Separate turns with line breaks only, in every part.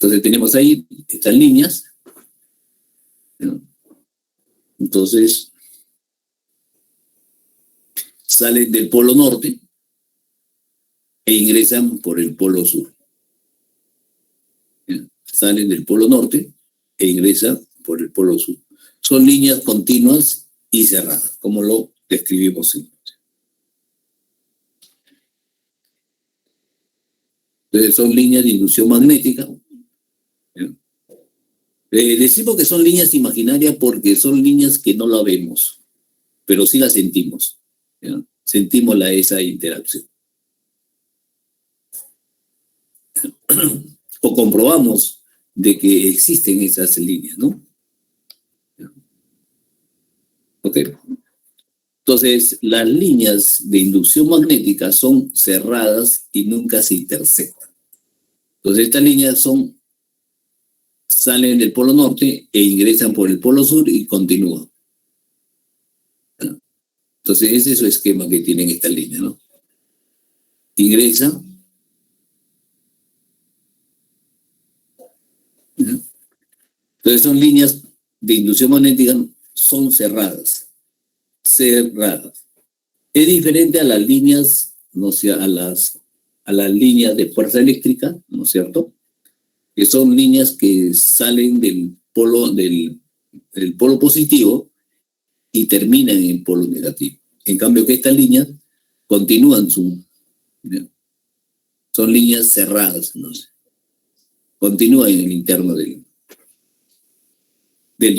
Entonces tenemos ahí estas líneas, ¿no? Entonces salen del polo norte e ingresan por el polo sur. ¿No? Salen del polo norte e ingresan por el polo sur. Son líneas continuas y cerradas, como lo describimos siempre. Entonces son líneas de inducción magnética. Decimos que son líneas imaginarias porque son líneas que no la vemos, pero sí las sentimos. ¿Ya? Sentimos esa interacción. O comprobamos de que existen esas líneas, ¿no? Ok. Entonces, las líneas de inducción magnética son cerradas y nunca se intersectan. Entonces, estas líneas salen del polo norte e ingresan por el polo sur y continúan. Entonces, ese es su esquema que tienen estas líneas, ¿no? Ingresan. Entonces, son líneas de inducción magnética, son cerradas. Cerradas. Es diferente a las líneas, no sé, a las líneas de fuerza eléctrica, ¿no es cierto? Que son líneas que salen del polo positivo y terminan en el polo negativo. En cambio que estas líneas continúan son líneas cerradas, no sé, continúan en el interno del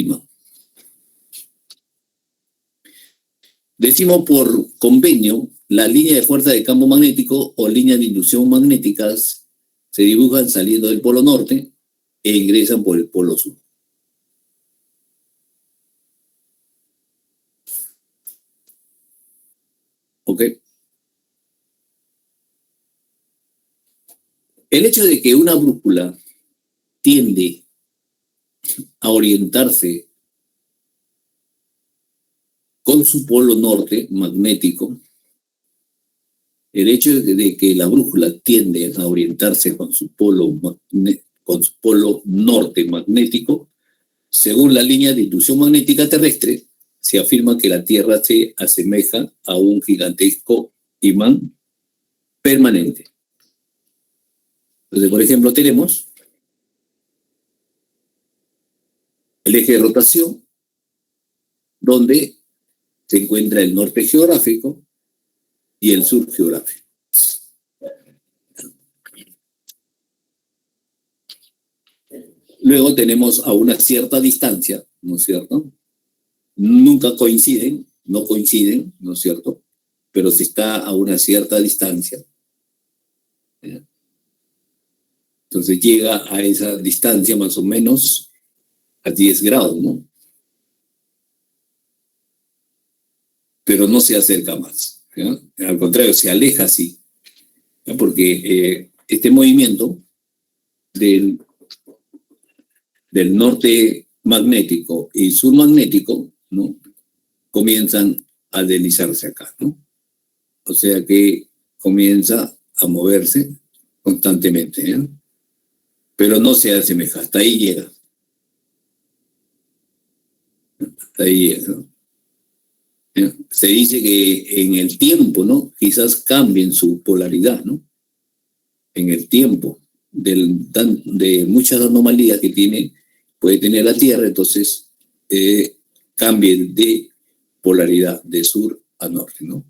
imán. Decimos por convenio, la línea de fuerza de campo magnético o líneas de inducción magnéticas se dibujan saliendo del polo norte e ingresan por el polo sur. ¿Ok? El hecho de que una brújula tiende a orientarse con su polo norte magnético, el hecho de que la brújula tiende a orientarse con su polo norte magnético, según la línea de inducción magnética terrestre, se afirma que la Tierra se asemeja a un gigantesco imán permanente. Entonces, por ejemplo, tenemos el eje de rotación, donde se encuentra el norte geográfico y el sur geográfico. Luego tenemos a una cierta distancia, ¿no es cierto? Nunca coinciden, no es cierto? Pero si está a una cierta distancia, ¿ya? Entonces llega a esa distancia más o menos a 10 grados, ¿no? Pero no se acerca más, ¿ya? Al contrario, se aleja así, ¿ya? Porque este movimiento del norte magnético y sur magnético, ¿no? Comienzan a deslizarse acá, ¿no? O sea que comienza a moverse constantemente, ¿eh? Pero no se asemeja, hasta ahí llega. Hasta ahí llega, ¿no? Se dice que en el tiempo, ¿no? Quizás cambien su polaridad, ¿no? En el tiempo de muchas anomalías que puede tener la Tierra, entonces cambien de polaridad de sur a norte, ¿no?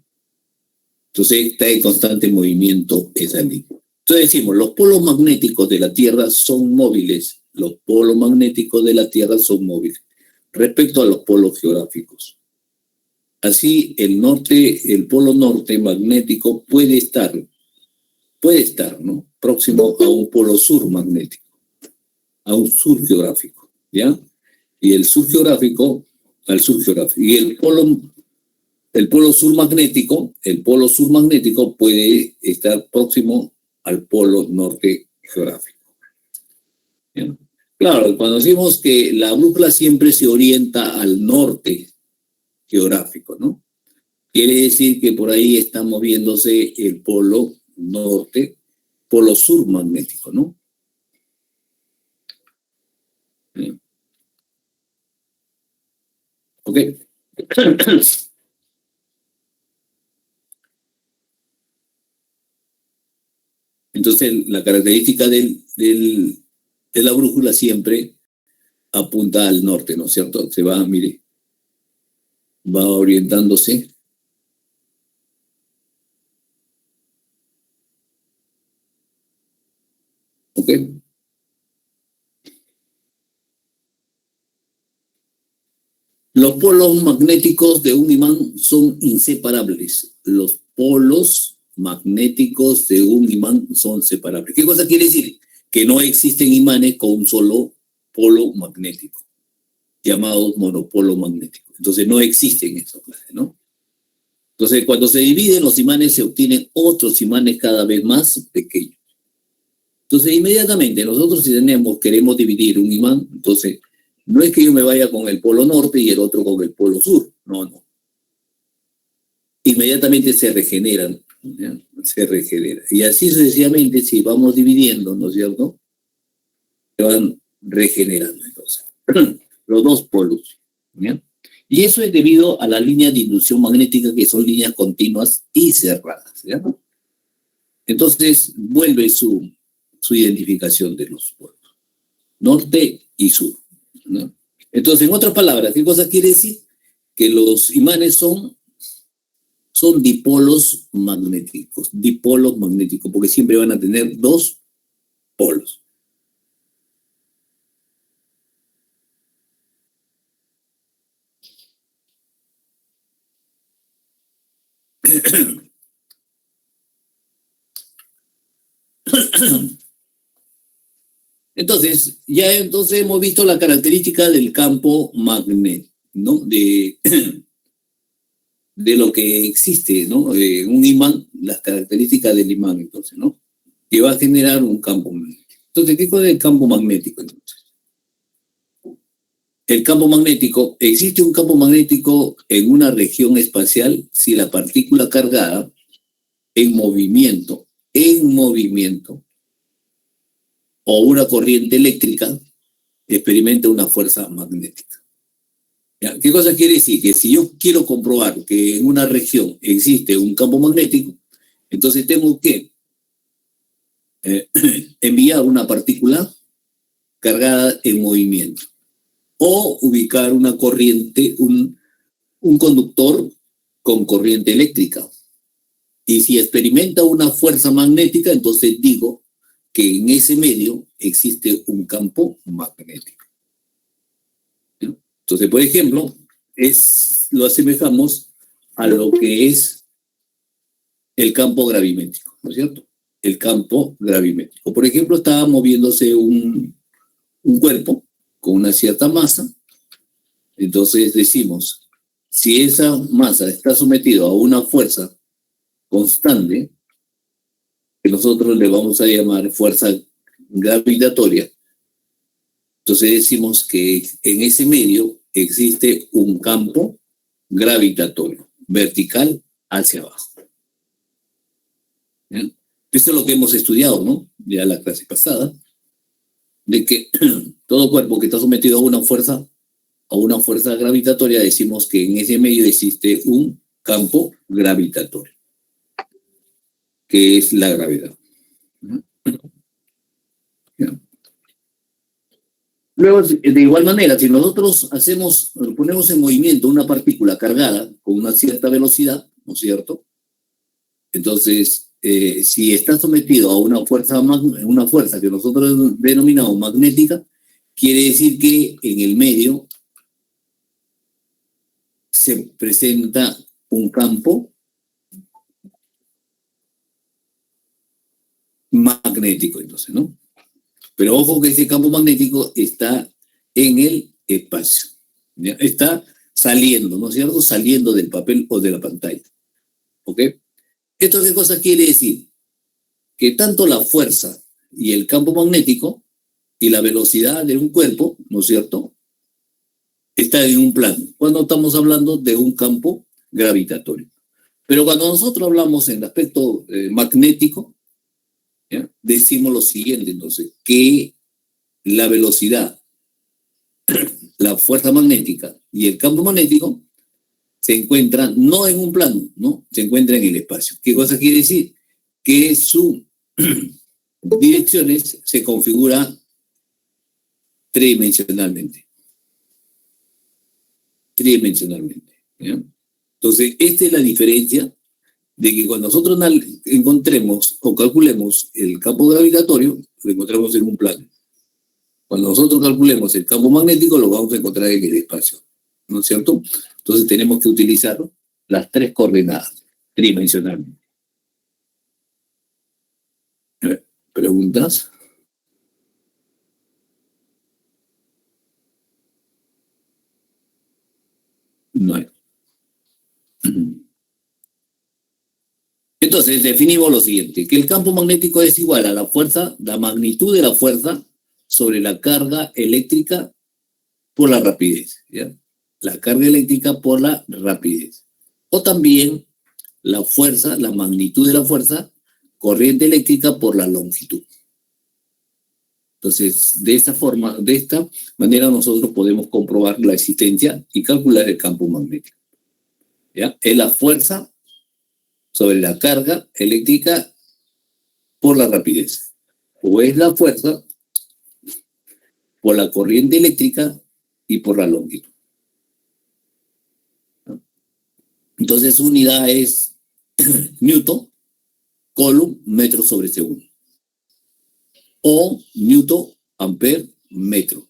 Entonces está en constante movimiento esa línea. Entonces decimos, los polos magnéticos de la Tierra son móviles. Los polos magnéticos de la Tierra son móviles respecto a los polos geográficos. Así, el polo norte magnético puede estar, ¿no? Próximo a un polo sur magnético, a un sur geográfico, ¿ya? Y el sur geográfico, al sur geográfico. Y el polo sur magnético puede estar próximo al polo norte geográfico. ¿Ya? Claro, cuando decimos que la brújula siempre se orienta al norte geográfico, ¿no? Quiere decir que por ahí está moviéndose el polo norte, polo sur magnético, ¿no? ¿Ya? ¿Ok? Entonces, la característica de la brújula siempre apunta al norte, ¿no es cierto? Se va, mire, va orientándose. ¿Ok? Los polos magnéticos de un imán son inseparables. Los polos magnéticos de un imán son separables. ¿Qué cosa quiere decir? Que no existen imanes con un solo polo magnético, llamados monopolos magnéticos. Entonces no existen esos, ¿no? Entonces cuando se dividen los imanes se obtienen otros imanes cada vez más pequeños. Entonces inmediatamente nosotros si queremos dividir un imán, entonces no es que yo me vaya con el polo norte y el otro con el polo sur, no, no. Inmediatamente se regeneran, ¿ya? Se regenera. Y así sucesivamente, si vamos dividiendo, ¿no es cierto? Se van regenerando entonces los dos polos, ¿ya? Y eso es debido a la línea de inducción magnética, que son líneas continuas y cerradas, ¿ya? Entonces vuelve su identificación de los polos, norte y sur, ¿no? Entonces, en otras palabras, ¿qué cosa quiere decir? Que los imanes son dipolos magnéticos, porque siempre van a tener dos polos. Entonces, entonces hemos visto la característica del campo magnético, ¿no? De lo que existe, ¿no? Un imán, las características del imán, entonces, ¿no? Que va a generar un campo magnético. Entonces, ¿qué cosa es el campo magnético, entonces? El campo magnético, existe un campo magnético en una región espacial si la partícula cargada en movimiento, o una corriente eléctrica experimenta una fuerza magnética. ¿Ya? ¿Qué cosa quiere decir? Que si yo quiero comprobar que en una región existe un campo magnético, entonces tengo que enviar una partícula cargada en movimiento o ubicar una corriente, un conductor con corriente eléctrica. Y si experimenta una fuerza magnética, entonces digo que en ese medio existe un campo magnético. ¿Sí? Entonces, por ejemplo, lo asemejamos a lo que es el campo gravimétrico, ¿no es cierto? El campo gravimétrico. Por ejemplo, está moviéndose un cuerpo con una cierta masa, entonces decimos, si esa masa está sometida a una fuerza constante, que nosotros le vamos a llamar fuerza gravitatoria, entonces decimos que en ese medio existe un campo gravitatorio, vertical hacia abajo. ¿Bien? Esto es lo que hemos estudiado, ¿no? Ya la clase pasada, de que todo cuerpo que está sometido a una fuerza gravitatoria, decimos que en ese medio existe un campo gravitatorio, que es la gravedad. Luego, de igual manera, si nosotros ponemos en movimiento una partícula cargada con una cierta velocidad, ¿no es cierto? Entonces, si está sometido a una fuerza que nosotros denominamos magnética, quiere decir que en el medio se presenta un campo magnético, entonces, ¿no? Pero ojo que ese campo magnético está en el espacio, ¿ya? Está saliendo, ¿no es cierto? Saliendo del papel o de la pantalla, ¿ok? ¿Esto qué cosa quiere decir? Que tanto la fuerza y el campo magnético y la velocidad de un cuerpo, ¿no es cierto?, está en un plano. Cuando estamos hablando de un campo gravitatorio. Pero cuando nosotros hablamos en el aspecto magnético, ¿ya?, decimos lo siguiente, entonces, que la velocidad la fuerza magnética y el campo magnético se encuentran no en un plano, ¿no? Se encuentra en el espacio. ¿Qué cosa quiere decir? Que sus direcciones se configura tridimensionalmente. ¿Ya? Entonces, esta es la diferencia de que cuando nosotros encontremos o calculemos el campo gravitatorio, lo encontramos en un plano. Cuando nosotros calculemos el campo magnético, lo vamos a encontrar en el espacio, ¿no es cierto? Entonces tenemos que utilizar las tres coordenadas tridimensionalmente. ¿Preguntas? No hay. Entonces definimos lo siguiente, que el campo magnético es igual a la fuerza, la magnitud de la fuerza sobre la carga eléctrica por la rapidez, ¿ya? La carga eléctrica por la rapidez. O también la fuerza, la magnitud de la fuerza, corriente eléctrica por la longitud. Entonces, de esta manera nosotros podemos comprobar la existencia y calcular el campo magnético, ¿ya? Es la fuerza sobre la carga eléctrica por la rapidez. O es la fuerza por la corriente eléctrica y por la longitud. Entonces, su unidad es Newton, Coulomb, metro sobre segundo. O Newton, ampere, metro.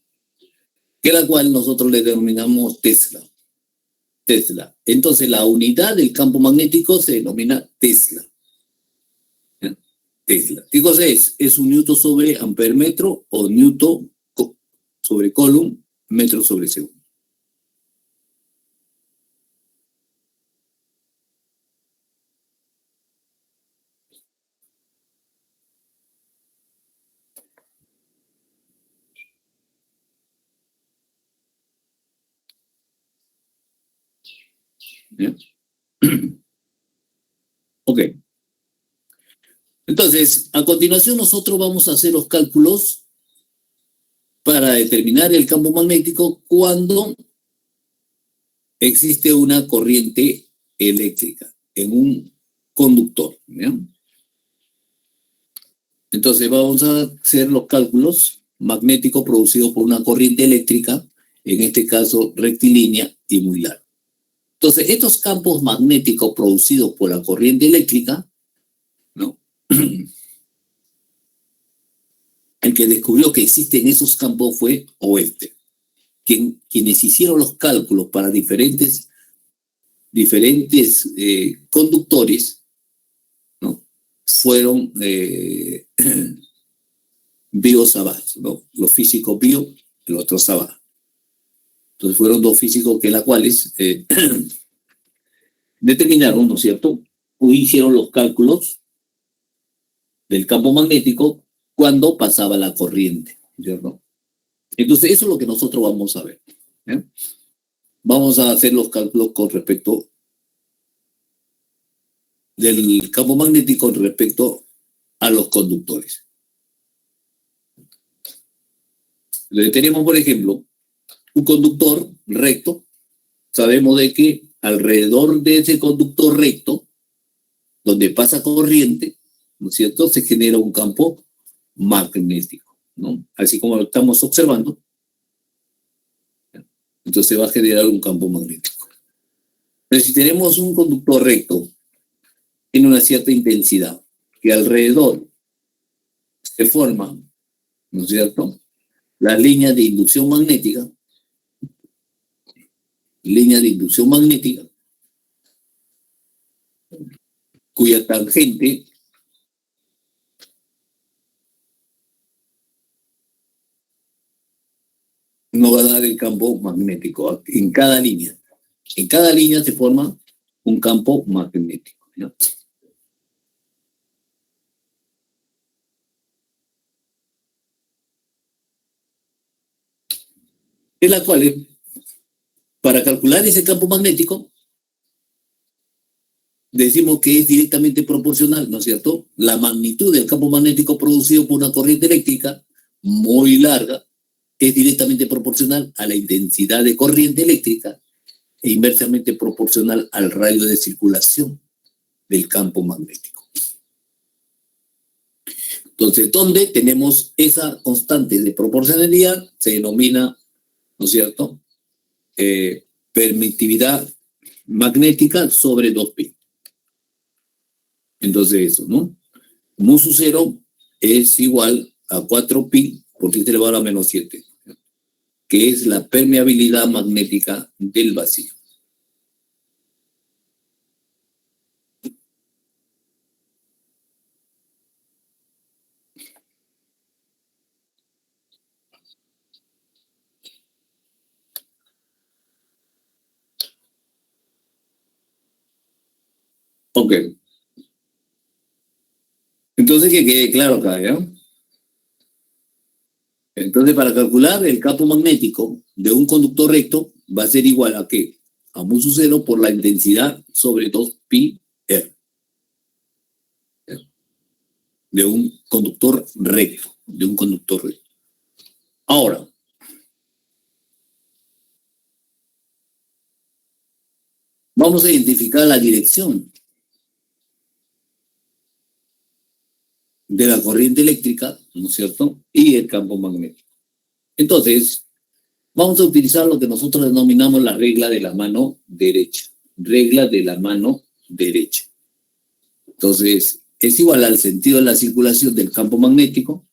Que la cual nosotros le denominamos Tesla. Entonces, la unidad del campo magnético se denomina Tesla. ¿Ya? Tesla. ¿Qué cosa es? Es un Newton sobre ampere metro o Newton sobre Coulomb, metro sobre segundo. ¿Ya? Ok. Entonces, a continuación nosotros vamos a hacer los cálculos para determinar el campo magnético cuando existe una corriente eléctrica en un conductor, ¿ya? Entonces vamos a hacer los cálculos magnéticos producidos por una corriente eléctrica, en este caso rectilínea y muy larga. Entonces, estos campos magnéticos producidos por la corriente eléctrica, ¿no? El que descubrió que existen esos campos fue Oersted. Quienes hicieron los cálculos para diferentes conductores, ¿no? Fueron Biot-Savart, ¿no? Los físicos Biot, el otro Savart. Entonces fueron dos físicos que las cuales determinaron, ¿no es cierto?, o hicieron los cálculos del campo magnético cuando pasaba la corriente, ¿cierto? Entonces eso es lo que nosotros vamos a ver, ¿eh? Vamos a hacer los cálculos con respecto del campo magnético con respecto a los conductores. Tenemos, por ejemplo, un conductor recto. Sabemos de que alrededor de ese conductor recto, donde pasa corriente, ¿no es cierto?, se genera un campo magnético, ¿no? Así como lo estamos observando. Entonces va a generar un campo magnético. Pero si tenemos un conductor recto, tiene una cierta intensidad, que alrededor se forman, ¿no es cierto?, las líneas de inducción magnética, cuya tangente no va a dar el campo magnético. En cada línea se forma un campo magnético, ¿no? En la cual, para calcular ese campo magnético, decimos que es directamente proporcional, ¿no es cierto?, la magnitud del campo magnético producido por una corriente eléctrica muy larga es directamente proporcional a la intensidad de corriente eléctrica e inversamente proporcional al radio de circulación del campo magnético. Entonces, donde tenemos esa constante de proporcionalidad, se denomina, ¿no es cierto?, permitividad magnética sobre 2pi. Entonces eso, ¿no? Mu sub 0 es igual a 4pi por 10 elevado a menos 7, que es la permeabilidad magnética del vacío. Ok. Entonces, que quede claro acá, ¿ya? Entonces, para calcular el campo magnético de un conductor recto va a ser igual a ¿qué? A mu sub 0 por la intensidad sobre 2pi r. De un conductor recto. De un conductor recto. Ahora, vamos a identificar la dirección de la corriente eléctrica, ¿no es cierto?, y el campo magnético. Entonces, vamos a utilizar lo que nosotros denominamos la regla de la mano derecha. Regla de la mano derecha. Entonces, es igual al sentido de la circulación del campo magnético.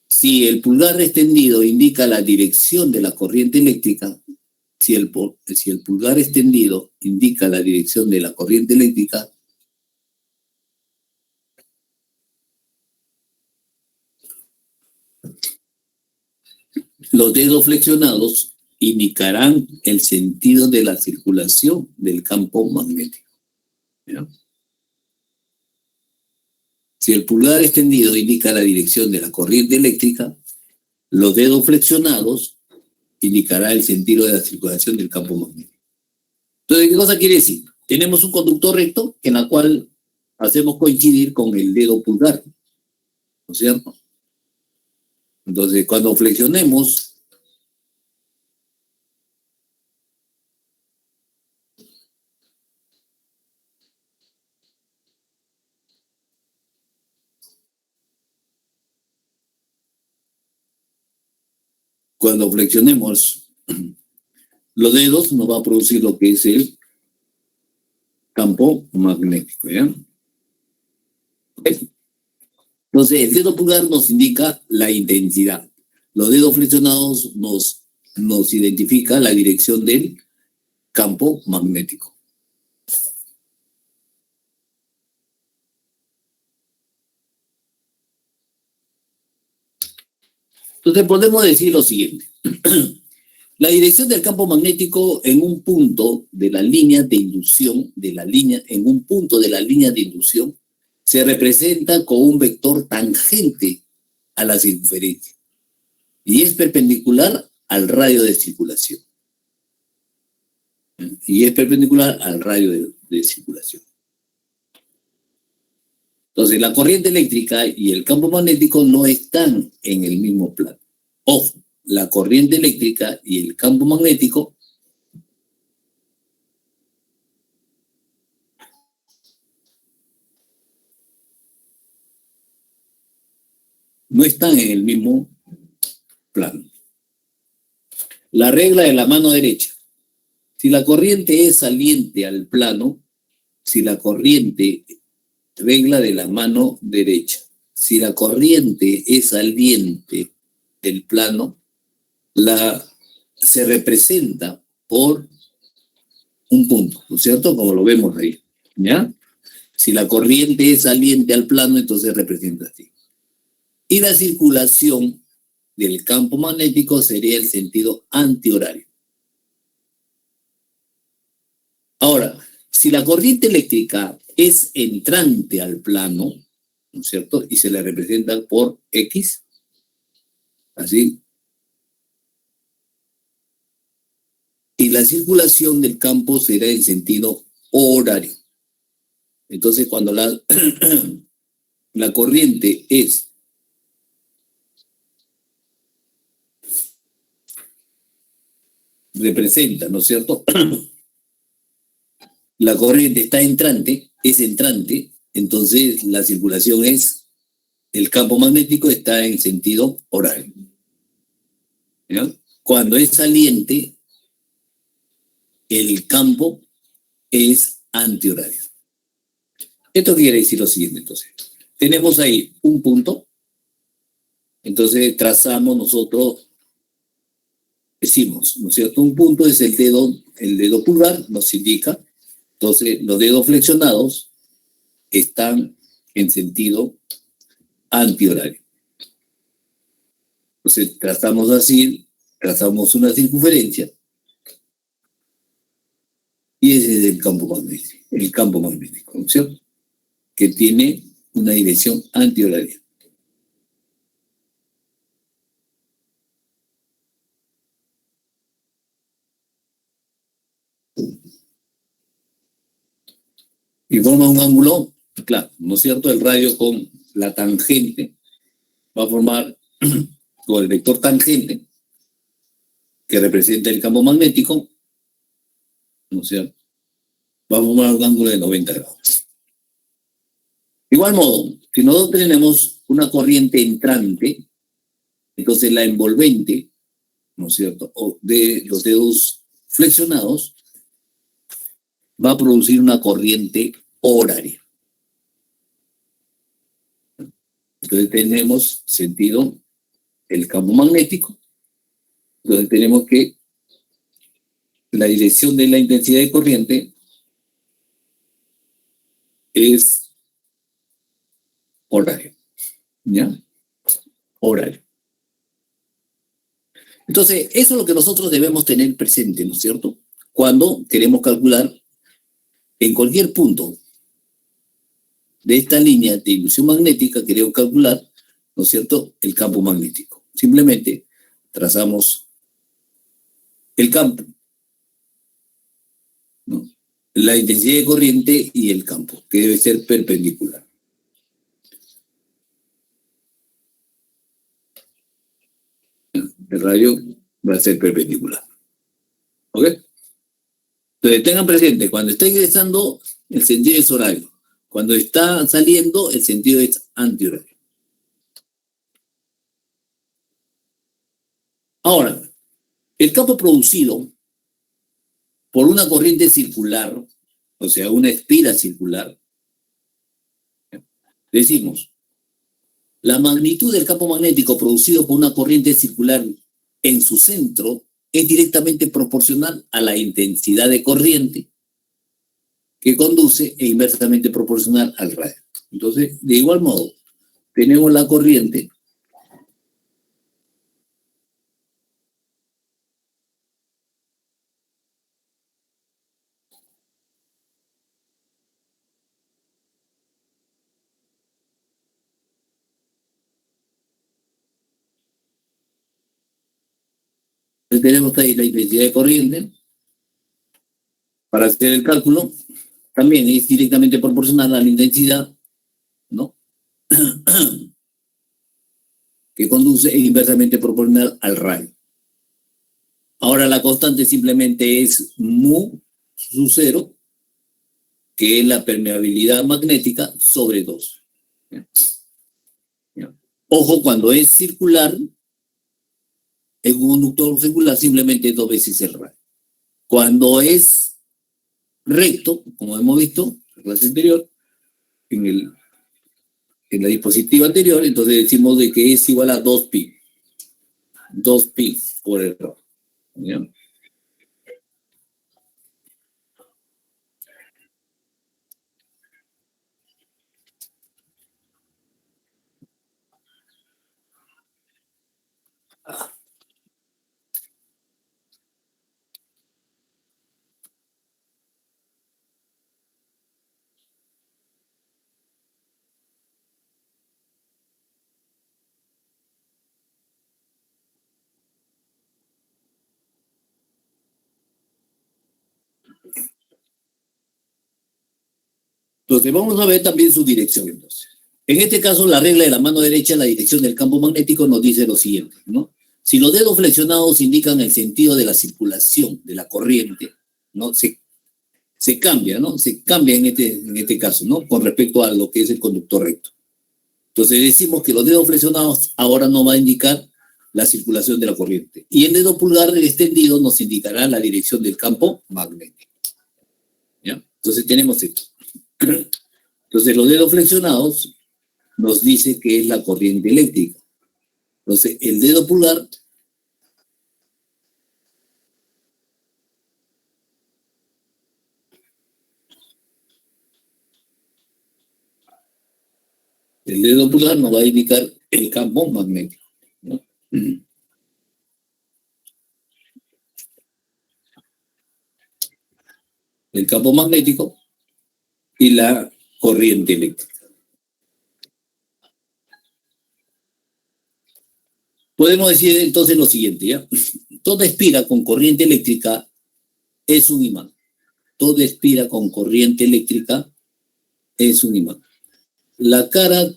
Si el pulgar extendido indica la dirección de la corriente eléctrica, si el pulgar extendido indica la dirección de la corriente eléctrica, los dedos flexionados indicarán el sentido de la circulación del campo magnético. ¿Ya? Si el pulgar extendido indica la dirección de la corriente eléctrica, los dedos flexionados indicarán el sentido de la circulación del campo magnético. Entonces, ¿qué cosa quiere decir? Tenemos un conductor recto en la cual hacemos coincidir con el dedo pulgar, ¿no es cierto? Entonces, cuando flexionemos los dedos, nos va a producir lo que es el campo magnético, ¿ya? Entonces, el dedo pulgar nos indica la intensidad. Los dedos flexionados nos identifica la dirección del campo magnético. Entonces, podemos decir lo siguiente. La dirección del campo magnético en un punto de la línea de inducción, en un punto de la línea de inducción, se representa con un vector tangente a la circunferencia y es perpendicular al radio de circulación. Entonces, la corriente eléctrica y el campo magnético no están en el mismo plano. Ojo, la corriente eléctrica y el campo magnético no están en el mismo plano. La regla de la mano derecha. Si la corriente es saliente al plano, regla de la mano derecha. Si la corriente es saliente del plano, se representa por un punto, ¿no es cierto? Como lo vemos ahí, ¿ya? Si la corriente es saliente al plano, entonces representa así. Y la circulación del campo magnético sería el sentido antihorario. Ahora, si la corriente eléctrica es entrante al plano, ¿no es cierto? Y se le representa por X, así. Y la circulación del campo será en sentido horario. Entonces, cuando la corriente es representa, ¿no es cierto? La corriente está entrante, es entrante, entonces la circulación es, el campo magnético está en sentido horario. ¿Ya? Cuando es saliente, el campo es antihorario. Esto quiere decir lo siguiente, entonces. Tenemos ahí un punto, entonces trazamos nosotros, decimos, ¿no es cierto? Un punto es el dedo pulgar, nos indica. Entonces, los dedos flexionados están en sentido antihorario. Entonces, trazamos así, trazamos una circunferencia, y ese es el campo magnético, ¿no es cierto? Que tiene una dirección antihoraria. Y forma un ángulo, claro, ¿no es cierto? El radio con la tangente va a formar, con el vector tangente, que representa el campo magnético, ¿no es cierto? Va a formar un ángulo de 90 grados. De igual modo, si nosotros tenemos una corriente entrante, entonces la envolvente, ¿no es cierto?, o de los dedos flexionados, va a producir una corriente horaria. Entonces tenemos sentido el campo magnético. Entonces tenemos que la dirección de la intensidad de corriente es horario. ¿Ya? Horario. Entonces, eso es lo que nosotros debemos tener presente, ¿no es cierto? Cuando queremos calcular en cualquier punto de esta línea de inducción magnética, queremos calcular, ¿no es cierto?, el campo magnético. Simplemente trazamos el campo, ¿no?, la intensidad de corriente y el campo, que debe ser perpendicular. El radio va a ser perpendicular. ¿Ok? Entonces tengan presente, cuando está ingresando, el sentido es horario. Cuando está saliendo, el sentido es antihorario. Ahora, el campo producido por una corriente circular, o sea, una espira circular, decimos, la magnitud del campo magnético producido por una corriente circular en su centro es directamente proporcional a la intensidad de corriente que conduce e inversamente proporcional al radio. Entonces, de igual modo, tenemos la corriente tenemos ahí la intensidad de corriente. Para hacer el cálculo, también es directamente proporcional a la intensidad, ¿no?, que conduce e inversamente proporcional al radio. Ahora la constante simplemente es mu su cero, que es la permeabilidad magnética sobre 2. Ojo, cuando es circular, en un conductor circular simplemente 2 veces el radio. Cuando es recto, como hemos visto en la clase anterior, en la dispositiva anterior, entonces decimos de que es igual a 2pi. 2pi por el radio. ¿Ya? Entonces vamos a ver también su dirección entonces. En este caso, la regla de la mano derecha, la dirección del campo magnético nos dice lo siguiente, ¿no? Si los dedos flexionados indican el sentido de la circulación de la corriente, ¿no? Se cambia, ¿no? Se cambia en este caso, ¿no? Con respecto a lo que es el conductor recto. Entonces decimos que los dedos flexionados ahora no va a indicar la circulación de la corriente. Y el dedo pulgar extendido nos indicará la dirección del campo magnético. ¿Ya? Entonces tenemos esto. Entonces los dedos flexionados nos dice que es la corriente eléctrica. Entonces el dedo pulgar nos va a indicar el campo magnético, ¿no? El campo magnético y la corriente eléctrica. Podemos decir entonces lo siguiente, ¿ya? Toda espira con corriente eléctrica es un imán. Toda espira con corriente eléctrica es un imán. La cara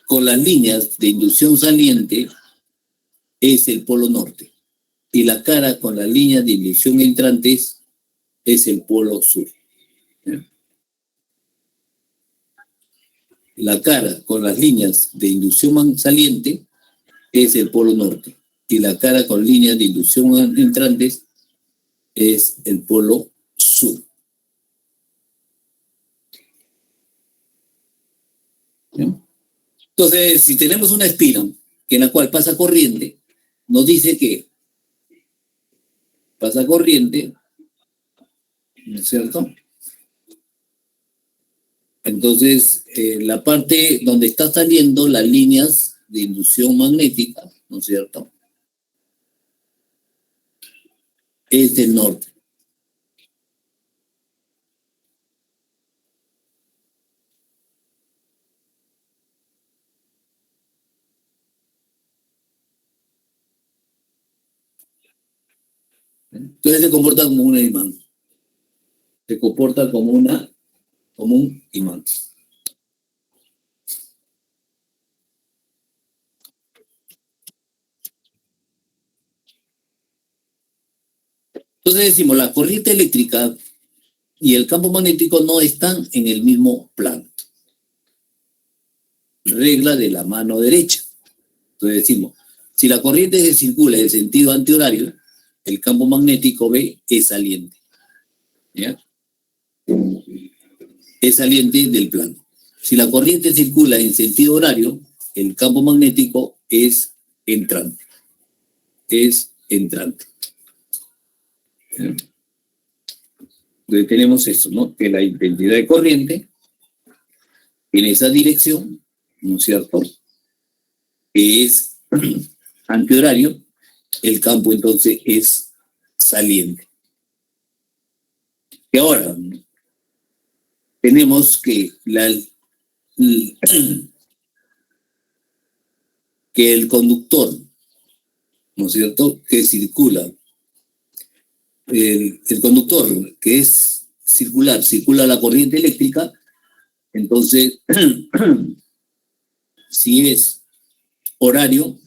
con las líneas de inducción saliente es el polo norte y la cara con las líneas de inducción entrantes es el polo sur. La cara con las líneas de inducción saliente es el polo norte y la cara con líneas de inducción entrantes es el polo sur. Entonces, si tenemos una espira en la cual pasa corriente, nos dice que pasa corriente, ¿no es cierto? Entonces, la parte donde está saliendo las líneas de inducción magnética, ¿no es cierto?, es del norte. Entonces se comporta como un imán. Se comporta como un imán. Entonces decimos, la corriente eléctrica y el campo magnético no están en el mismo plano. Regla de la mano derecha. Entonces decimos, si la corriente se circula en sentido antihorario, el campo magnético B es saliente. ¿Ya? Es saliente del plano. Si la corriente circula en sentido horario, el campo magnético es entrante. Es entrante. ¿Ya? Entonces tenemos esto, ¿no? Que la intensidad de corriente en esa dirección, ¿no es cierto?, que es antihorario, el campo entonces es saliente. Y ahora tenemos que que el conductor, ¿no es cierto?, que circula, el conductor que es circula la corriente eléctrica, entonces, si es horario,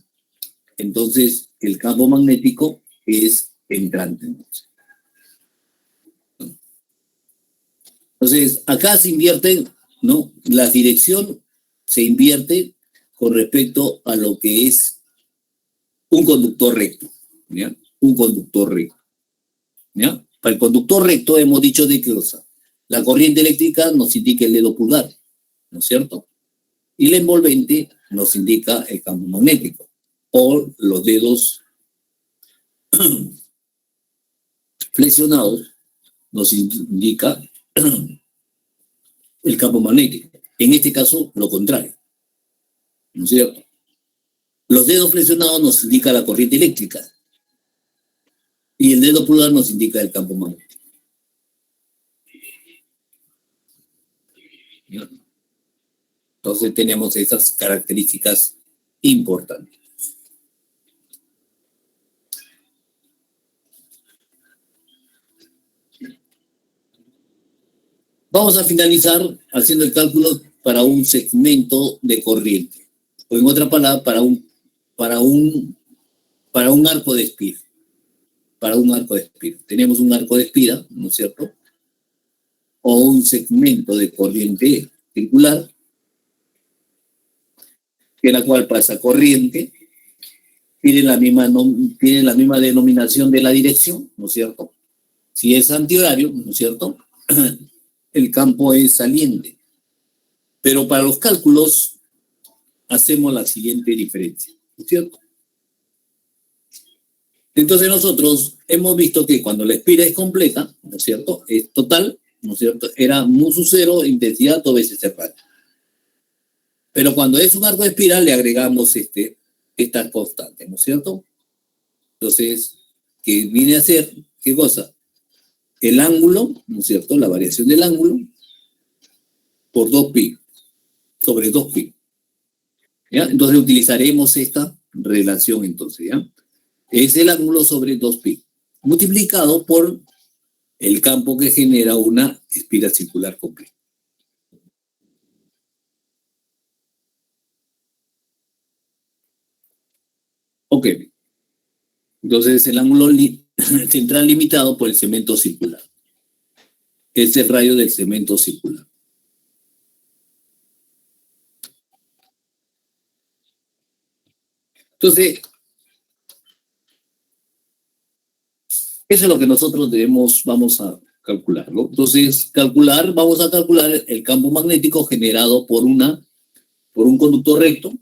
entonces el campo magnético es entrante. Entonces, acá se invierte, ¿no? La dirección se invierte con respecto a lo que es un conductor recto, ¿ya? Un conductor recto, ¿ya? Para el conductor recto hemos dicho de qué cosa. La corriente eléctrica nos indica el dedo pulgar, ¿no es cierto? Y la envolvente nos indica el campo magnético o los dedos flexionados nos indica el campo magnético. En este caso, lo contrario, ¿no es cierto? Los dedos flexionados nos indica la corriente eléctrica y el dedo pulgar nos indica el campo magnético. Entonces tenemos esas características importantes. Vamos a finalizar haciendo el cálculo para un segmento de corriente. o en otra palabra, para un arco de espira. Para un arco de espira. Tenemos un arco de espira, ¿no es cierto? O un segmento de corriente circular, en la cual pasa corriente, tiene la misma denominación de la dirección, ¿no es cierto? Si es antihorario, ¿no es cierto? El campo es saliente. Pero para los cálculos hacemos la siguiente diferencia, ¿no es cierto? Entonces nosotros hemos visto que cuando la espira es completa, ¿no es cierto? Es total, ¿no es cierto? Era mu sub 0, intensidad 2 veces el radio. Pero cuando es un arco de espiral le agregamos esta constante, ¿no es cierto? Entonces, ¿qué viene a ser? ¿Qué cosa? El ángulo, ¿no es cierto? La variación del ángulo por 2pi, sobre 2pi. ¿Ya? Entonces utilizaremos esta relación entonces, ¿ya? Es el ángulo sobre 2pi, multiplicado por el campo que genera una espira circular completa. Ok. Entonces el ángulo central limitado por el segmento circular. Es el radio del segmento circular. Entonces, eso es lo que nosotros vamos a calcular, ¿no? Entonces, vamos a calcular el campo magnético generado por un conductor recto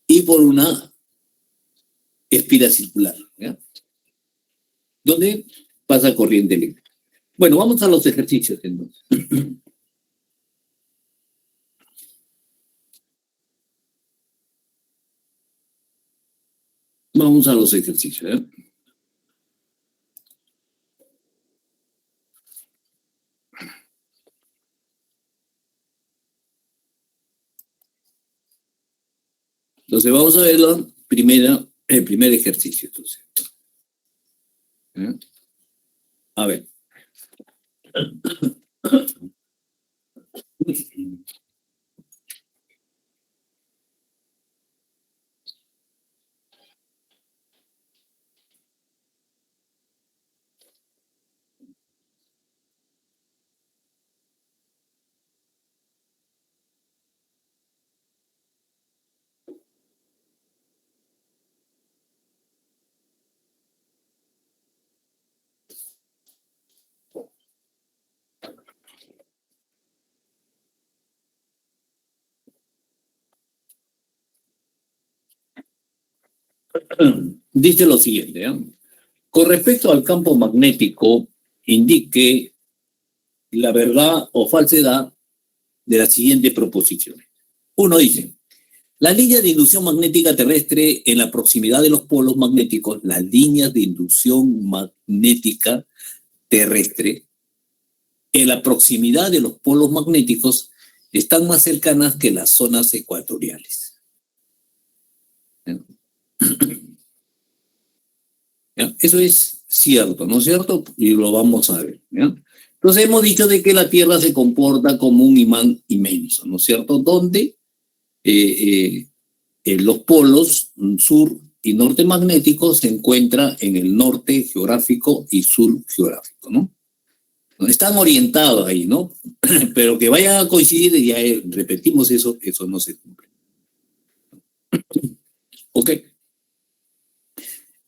y por una espira circular, ¿ya? Donde pasa corriente eléctrica. Bueno, vamos a los ejercicios entonces. Vamos a los ejercicios, ¿eh? Entonces vamos a ver el primer ejercicio. Entonces. ¿Eh? A ver. Dice lo siguiente, ¿eh? Con respecto al campo magnético, indique la verdad o falsedad de las siguientes proposiciones. Uno dice, las líneas de inducción magnética terrestre en la proximidad de los polos magnéticos, las líneas de inducción magnética terrestre en la proximidad de los polos magnéticos están más cercanas que las zonas ecuatoriales. ¿Ya? Eso es cierto, ¿no es cierto? Y lo vamos a ver, ¿ya? Entonces hemos dicho de que la Tierra se comporta como un imán inmenso, ¿no es cierto? Donde los polos sur y norte magnéticos se encuentran en el norte geográfico y sur geográfico, ¿no? Están orientados ahí, ¿no? Pero que vayan a coincidir, y ya repetimos eso no se cumple. Ok.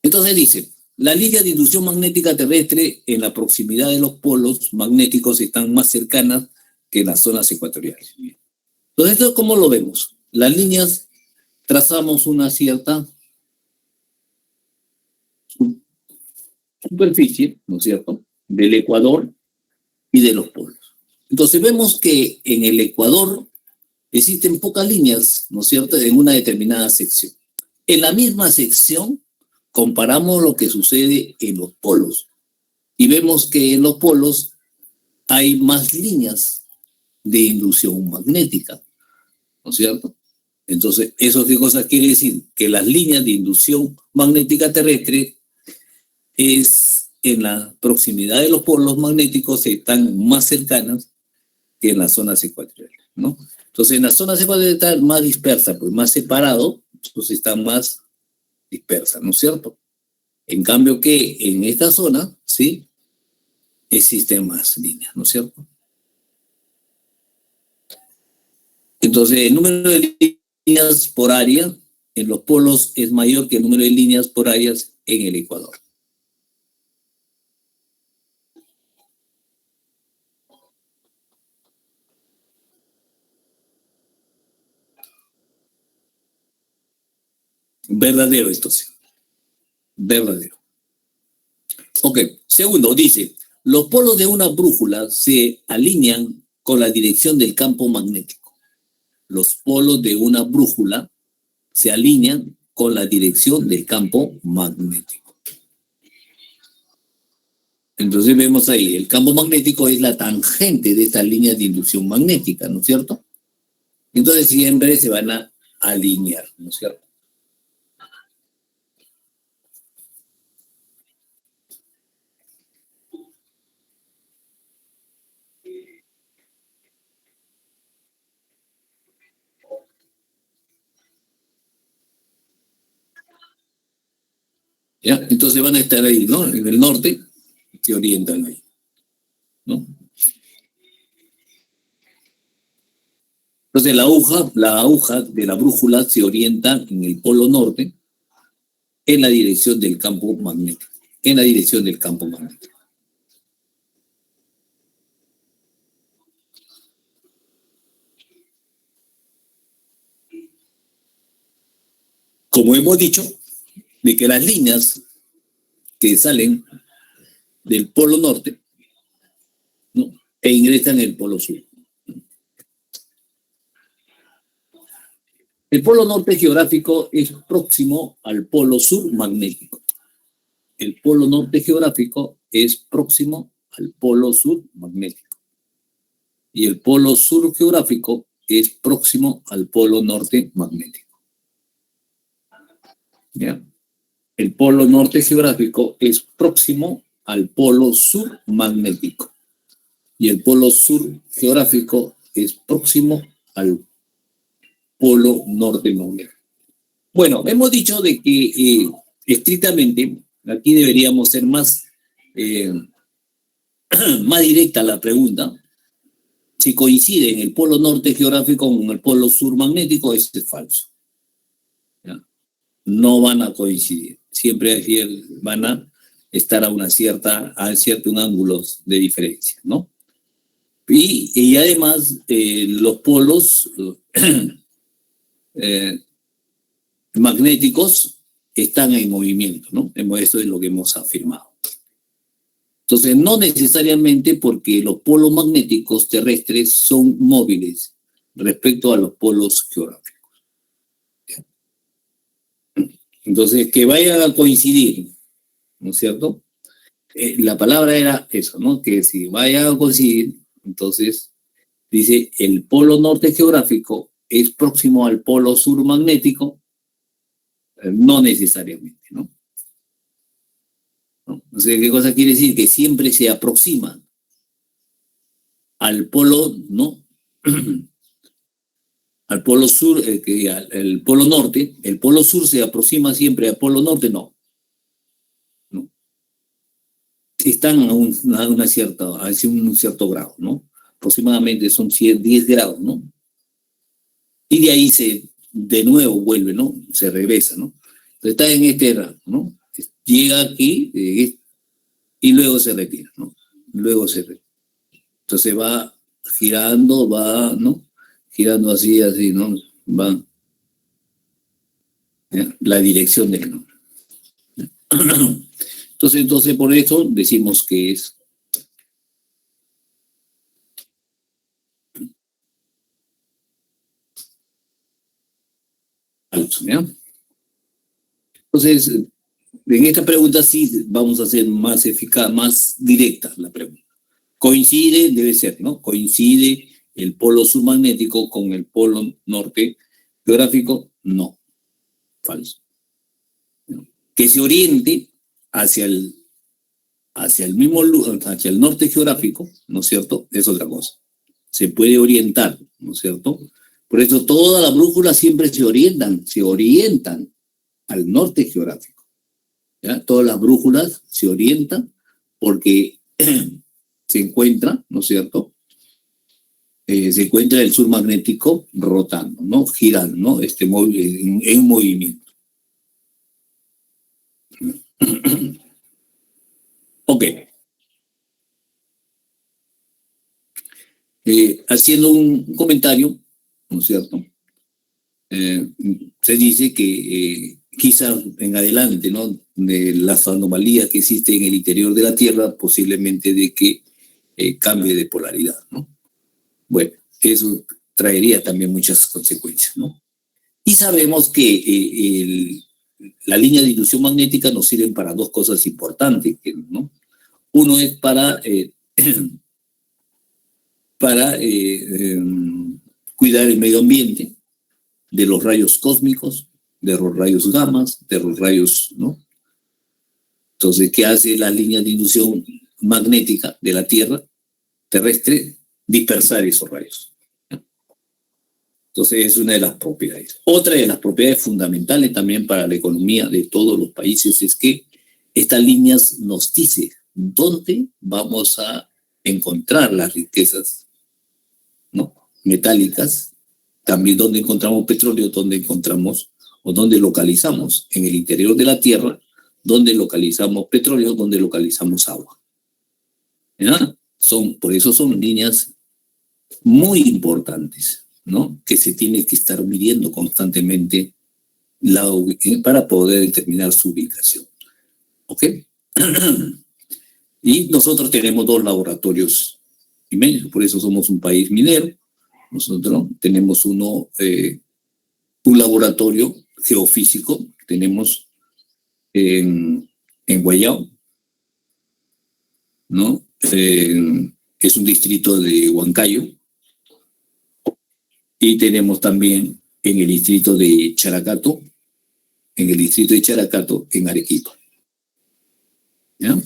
Entonces dice, las líneas de inducción magnética terrestre en la proximidad de los polos magnéticos están más cercanas que en las zonas ecuatoriales. Entonces, ¿esto cómo lo vemos? Las líneas trazamos una cierta superficie, ¿no es cierto?, del ecuador y de los polos. Entonces vemos que en el ecuador existen pocas líneas, ¿no es cierto?, en una determinada sección. En la misma sección comparamos lo que sucede en los polos y vemos que en los polos hay más líneas de inducción magnética, ¿no es cierto? Entonces, ¿eso qué cosa quiere decir? Que las líneas de inducción magnética terrestre es en la proximidad de los polos magnéticos están más cercanas que en las zonas ecuatoriales, ¿no? Entonces, en las zonas ecuatoriales más dispersa, pues más separado, pues están más dispersas, ¿no es cierto? En cambio que en esta zona, ¿sí? Existen más líneas, ¿no es cierto? Entonces, el número de líneas por área en los polos es mayor que el número de líneas por áreas en el Ecuador. Verdadero, entonces. Verdadero. Ok. Segundo, dice, los polos de una brújula se alinean con la dirección del campo magnético. Los polos de una brújula se alinean con la dirección del campo magnético. Entonces vemos ahí, el campo magnético es la tangente de estas líneas de inducción magnética, ¿no es cierto? Entonces siempre se van a alinear, ¿no es cierto? ¿Ya? Entonces van a estar ahí, ¿no? En el norte, se orientan ahí, ¿no? Entonces la aguja de la brújula se orienta en el polo norte en la dirección del campo magnético, en la dirección del campo magnético. Como hemos dicho, de que las líneas que salen del polo norte, ¿no? E ingresan en el polo sur. El polo norte geográfico es próximo al polo sur magnético. El polo norte geográfico es próximo al polo sur magnético. Y el polo sur geográfico es próximo al polo norte magnético. ¿Ya? El polo norte geográfico es próximo al polo sur magnético. Y el polo sur geográfico es próximo al polo norte magnético. Bueno, hemos dicho de que estrictamente aquí deberíamos ser más, más directa la pregunta. Si coincide en el polo norte geográfico con el polo sur magnético, eso es falso. ¿Ya? No van a coincidir. Siempre van a estar a cierto ángulo de diferencia, ¿no? Y además los polos magnéticos están en movimiento, ¿no? Eso es lo que hemos afirmado. Entonces, no necesariamente porque los polos magnéticos terrestres son móviles respecto a los polos geográficos. Entonces, que vayan a coincidir, ¿no es cierto? La palabra era eso, ¿no? Que si vayan a coincidir, entonces dice el polo norte geográfico es próximo al polo sur magnético, no necesariamente, ¿no? ¿No? O sea, ¿qué cosa quiere decir? Que siempre se aproxima al polo, ¿no? Al polo sur, el polo norte, el polo sur se aproxima siempre al polo norte, no. No. Están a un cierto grado, ¿no? Aproximadamente son 10 grados, ¿no? Y de ahí de nuevo vuelve, ¿no? Se regresa, ¿no? Entonces está en este rango, ¿no? Llega aquí y luego se retira, ¿no? Luego se retira. Entonces va girando, ¿no? Girando así, ¿no? Va la dirección del ¿no? Entonces por eso decimos que es falso, ¿ya? Entonces, en esta pregunta sí vamos a hacer más eficaz, más directa la pregunta. Coincide, debe ser, ¿no? Coincide el polo submagnético con el polo norte geográfico, no, falso. Que se oriente hacia el mismo, hacia el norte geográfico, ¿no es cierto? Es otra cosa. se puede orientar, ¿no es cierto? Por eso todas las brújulas siempre se orientan al norte geográfico, ¿ya? Todas las brújulas se orientan porque se encuentra, ¿no es cierto? Se encuentra el sur magnético rotando, ¿no? Girando, ¿no? En movimiento. Ok. Haciendo un comentario, ¿no es cierto? Se dice que quizás en adelante, ¿no? De las anomalías que existen en el interior de la Tierra, posiblemente de que cambie de polaridad, ¿no? Bueno, eso traería también muchas consecuencias, ¿no? Y sabemos que la línea de inducción magnética nos sirve para dos cosas importantes, ¿no? Uno es para cuidar el medio ambiente de los rayos cósmicos, de los rayos gamas, de los rayos, ¿no? Entonces, ¿qué hace la línea de inducción magnética de la Tierra terrestre? Dispersar esos rayos. Entonces, es una de las propiedades. Otra de las propiedades fundamentales también para la economía de todos los países es que estas líneas nos dicen dónde vamos a encontrar las riquezas, ¿no? Metálicas, también dónde encontramos petróleo, dónde encontramos o dónde localizamos en el interior de la Tierra, dónde localizamos petróleo, dónde localizamos agua. ¿Ya? Por eso son líneas muy importantes, ¿no? Que se tiene que estar midiendo constantemente para poder determinar su ubicación. ¿Ok? Y nosotros tenemos 2 laboratorios y medio, por eso somos un país minero. Nosotros tenemos un laboratorio geofísico, tenemos en Guayao, ¿no? Que es un distrito de Huancayo, y tenemos también en el distrito de Characato, en Arequipa. ¿Ya?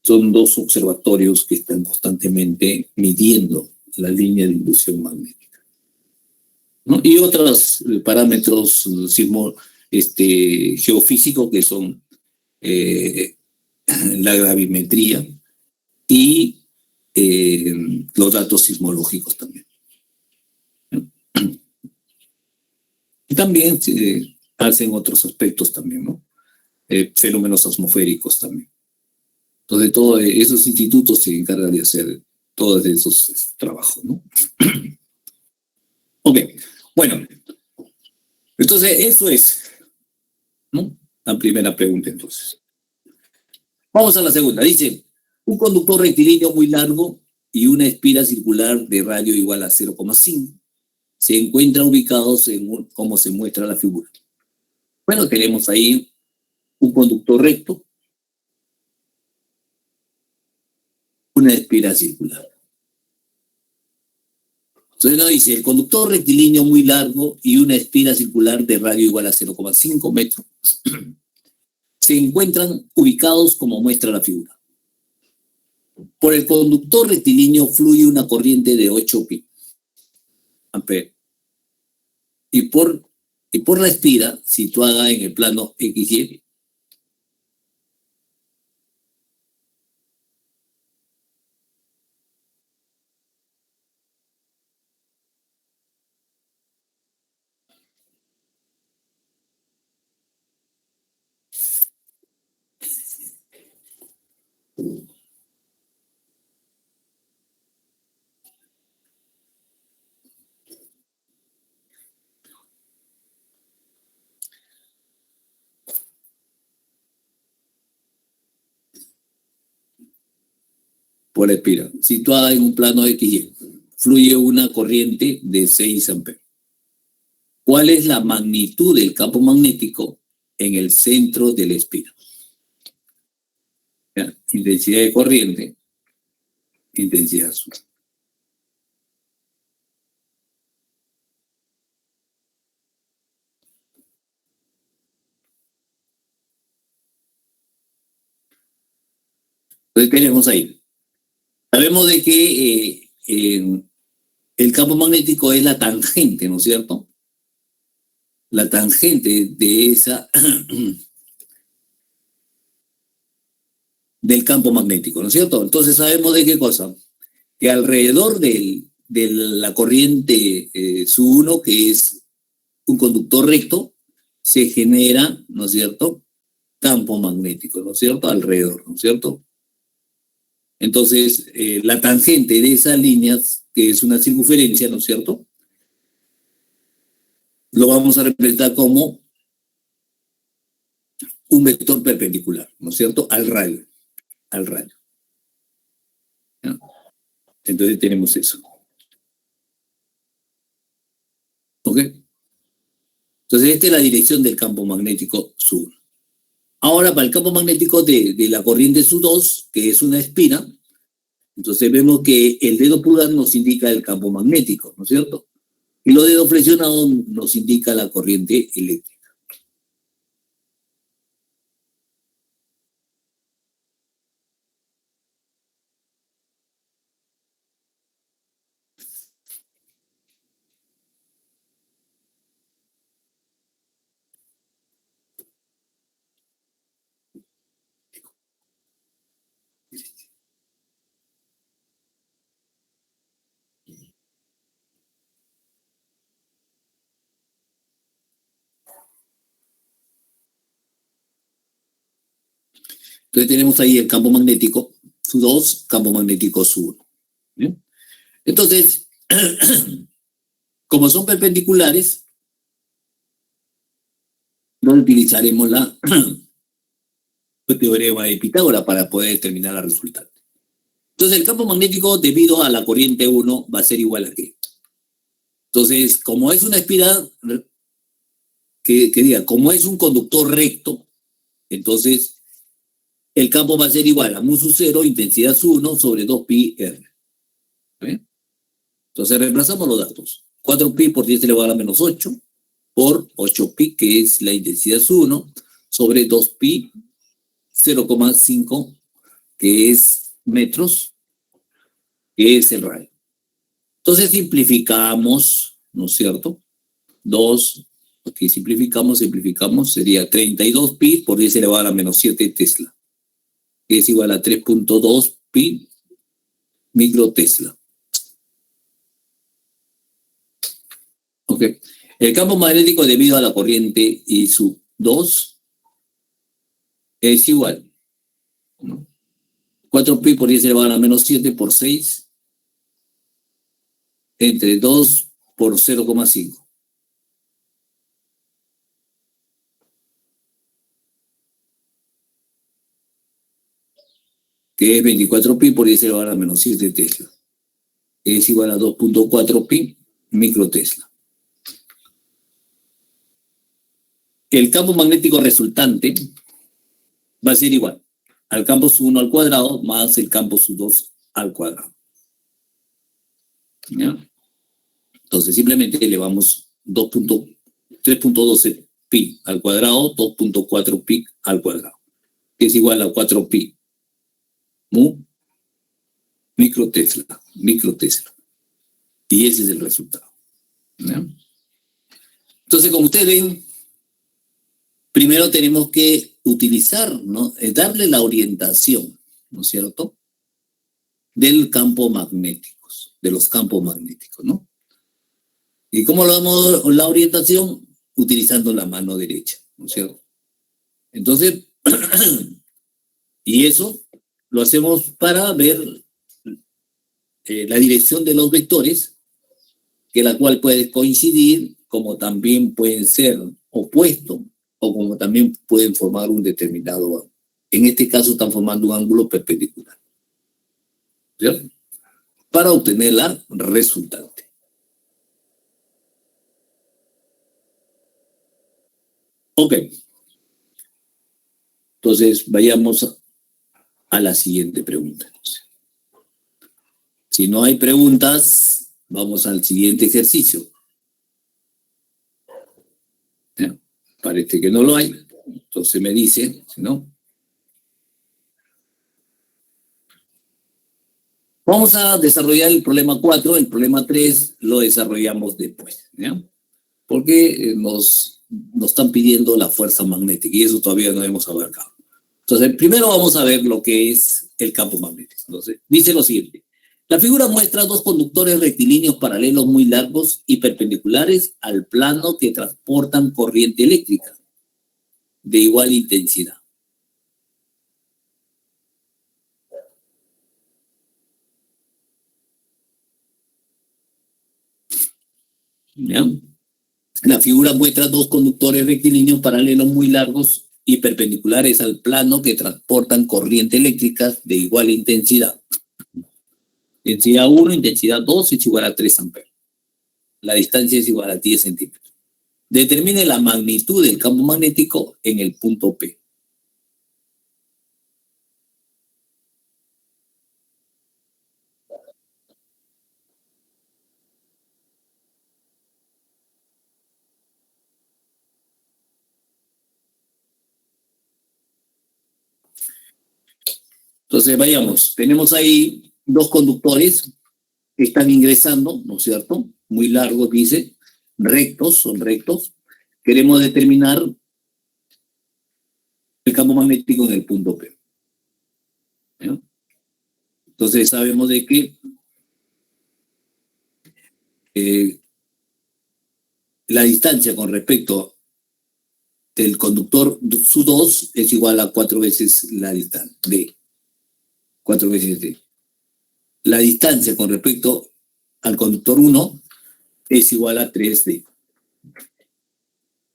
Son 2 observatorios que están constantemente midiendo la línea de inducción magnética, ¿no? Y otros parámetros geofísicos que son la gravimetría y los datos sismológicos también. Y también hacen otros aspectos también, ¿no? Fenómenos atmosféricos también. Entonces, todos esos institutos se encargan de hacer todos esos trabajos, ¿no? Ok, bueno, entonces eso es, ¿no? La primera pregunta, entonces. Vamos a la segunda. Dice, un conductor rectilíneo muy largo y una espira circular de radio igual a 0,5 se encuentran ubicados como se muestra la figura. Bueno, tenemos ahí un conductor recto, una espira circular. Entonces nos dice, el conductor rectilíneo muy largo y una espira circular de radio igual a 0,5 metros se encuentran ubicados como muestra la figura. Por el conductor rectilíneo fluye una corriente de 8 pi amperes. Y por la espira situada en el plano XY, por la espira situada en un plano XY, fluye una corriente de 6 amperes. ¿Cuál es la magnitud del campo magnético en el centro de la espira? ¿Ya? Intensidad de corriente, intensidad azul. Entonces tenemos ahí. Sabemos de que el campo magnético es la tangente, ¿no es cierto? La tangente de esa del campo magnético, ¿no es cierto? Entonces sabemos de qué cosa, que alrededor de la corriente SU1, que es un conductor recto, se genera, ¿no es cierto?, campo magnético, ¿no es cierto?, alrededor, ¿no es cierto? Entonces, la tangente de esas líneas, que es una circunferencia, ¿no es cierto?, lo vamos a representar como un vector perpendicular, ¿no es cierto?, al rayo, al rayo. ¿No? Entonces tenemos eso. ¿Ok? Entonces, esta es la dirección del campo magnético sur. Ahora, para el campo magnético de la corriente SU2, que es una espira, entonces vemos que el dedo pulgar nos indica el campo magnético, ¿no es cierto? Y los dedos flexionados nos indica la corriente eléctrica. Entonces tenemos ahí el campo magnético SU2, campo magnético SU1. ¿Bien? Entonces, como son perpendiculares, no utilizaremos la teorema de Pitágoras para poder determinar la resultante. Entonces, el campo magnético debido a la corriente 1 va a ser igual a qué. Entonces, como es una espiral, que diga, como es un conductor recto, entonces el campo va a ser igual a mu sub 0, intensidad sub 1 sobre 2pi r. ¿Bien? Entonces reemplazamos los datos. 4pi por 10 elevado a la menos 8 por 8pi, que es la intensidad sub 1, sobre 2pi 0,5, que es metros, que es el radio. Entonces simplificamos, ¿no es cierto? 2, aquí simplificamos, sería 32 pi por 10 elevado a la menos 7 Tesla, que es igual a 3.2 pi microtesla. Ok. El campo magnético debido a la corriente I sub 2 es igual, ¿no? 4 pi por 10 elevado a la menos 7 por 6 entre 2 por 0,5. Que es 24 pi por 10 elevado a la menos 7 Tesla. Es igual a 2.4 pi microtesla. El campo magnético resultante va a ser igual al campo sub 1 al cuadrado más el campo sub 2 al cuadrado. ¿Ya? Entonces simplemente elevamos 3.12 pi al cuadrado, 2.4 pi al cuadrado, que es igual a 4 pi mu microtesla. Y ese es el resultado. ¿Ya? Entonces, como ustedes ven, primero tenemos que utilizar, ¿no? Darle la orientación, ¿no es cierto?, del campo magnético, de los campos magnéticos, ¿no? ¿Y cómo lo damos la orientación? Utilizando la mano derecha, ¿no es cierto? Entonces, y eso lo hacemos para ver la dirección de los vectores, que la cual puede coincidir, como también pueden ser opuestos, o como también pueden formar un determinado ángulo. En este caso están formando un ángulo perpendicular, ¿cierto?, para obtener la resultante. Ok. Entonces, vayamos a la siguiente pregunta. Si no hay preguntas, vamos al siguiente ejercicio. ¿Ya? Parece que no lo hay. Entonces me dice, ¿no? Vamos a desarrollar el problema 4, el problema 3 lo desarrollamos después, ¿ya? Porque nos están pidiendo la fuerza magnética y eso todavía no hemos abarcado. Entonces, primero vamos a ver lo que es el campo magnético. Entonces, dice lo siguiente. La figura muestra dos conductores rectilíneos paralelos muy largos y perpendiculares al plano que transportan corriente eléctrica de igual intensidad. ¿Ya? La figura muestra dos conductores rectilíneos paralelos muy largos y perpendiculares al plano que transportan corriente eléctrica de igual intensidad. Intensidad 1, intensidad 2 es igual a 3 amperes. La distancia es igual a 10 centímetros. Determine la magnitud del campo magnético en el punto P. Entonces, vayamos. Tenemos ahí dos conductores que están ingresando, ¿no es cierto? Muy largos, dice. Rectos, son rectos. Queremos determinar el campo magnético en el punto P. ¿Ya? Entonces, sabemos de que la distancia con respecto del conductor su 2 es igual a 4 veces la distancia, D. 4 veces D. La distancia con respecto al conductor 1 es igual a 3D.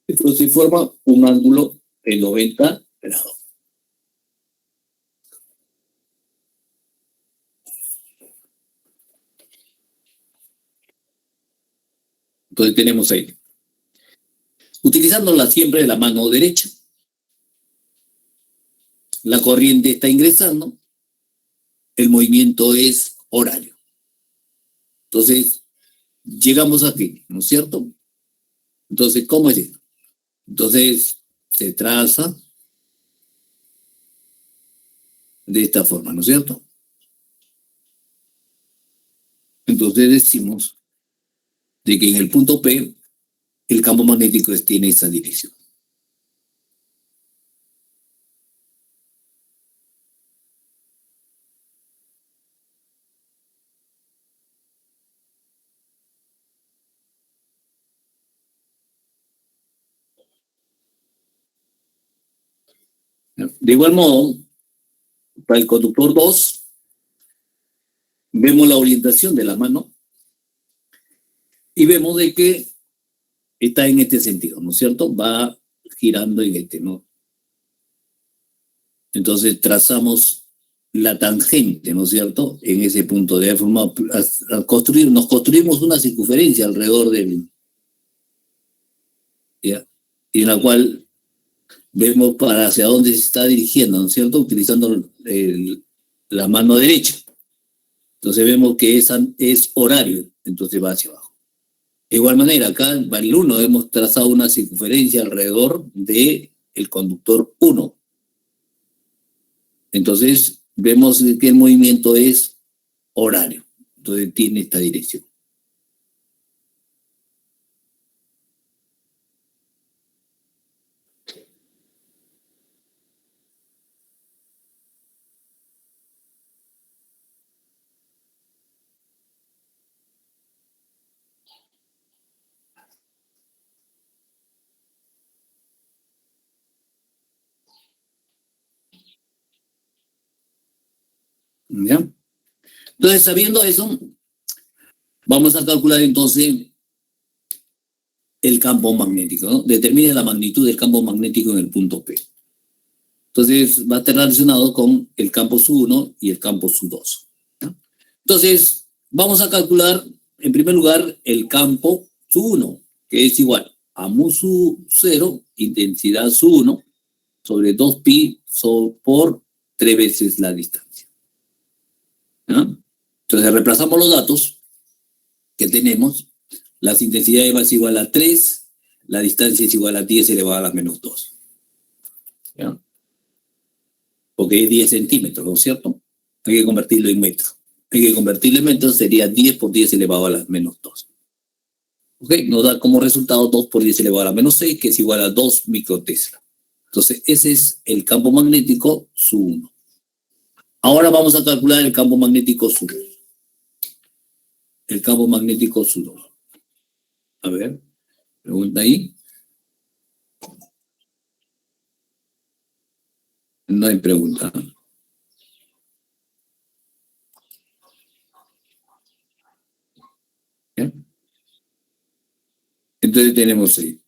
Entonces forma un ángulo de 90 grados. Entonces tenemos ahí. Utilizándola siempre de la mano derecha. La corriente está ingresando. El movimiento es horario. Entonces, llegamos aquí, ¿no es cierto? Entonces, ¿cómo es esto? Entonces, se traza de esta forma, ¿no es cierto? Entonces decimos de que en el punto P el campo magnético tiene esa dirección. De igual modo, para el conductor 2, vemos la orientación de la mano y vemos de que está en este sentido, ¿no es cierto? Va girando en este, ¿no? Entonces trazamos la tangente, ¿no es cierto? En ese punto, de forma, nos construimos una circunferencia alrededor del, ¿ya? Y en la cual vemos para hacia dónde se está dirigiendo, ¿no es cierto? Utilizando la mano derecha. Entonces vemos que es horario, entonces va hacia abajo. De igual manera, acá en el 1 hemos trazado una circunferencia alrededor del conductor 1. Entonces vemos que el movimiento es horario, entonces tiene esta dirección. ¿Ya? Entonces, sabiendo eso, vamos a calcular entonces el campo magnético, ¿no? Determine la magnitud del campo magnético en el punto P. Entonces, va a estar relacionado con el campo SU1 y el campo SU2. ¿No? Entonces, vamos a calcular, en primer lugar, el campo SU1, que es igual a mu SU0, intensidad SU1, sobre 2pi por 3 veces la distancia. ¿No? Entonces, reemplazamos los datos que tenemos. Las intensidades es igual a 3, la distancia es igual a 10 elevado a la menos 2. ¿Ya? Porque es 10 centímetros, ¿no es cierto? Hay que convertirlo en metro. hay que convertirlo en metros, sería 10 por 10 elevado a la menos 2. ¿Ok? Nos da como resultado 2 por 10 elevado a la menos 6, que es igual a 2 microtesla. Entonces, ese es el campo magnético su 1. Ahora vamos a calcular el campo magnético su 2. El campo magnético su 2. A ver, pregunta ahí. No hay pregunta. ¿Ya? Entonces tenemos ahí.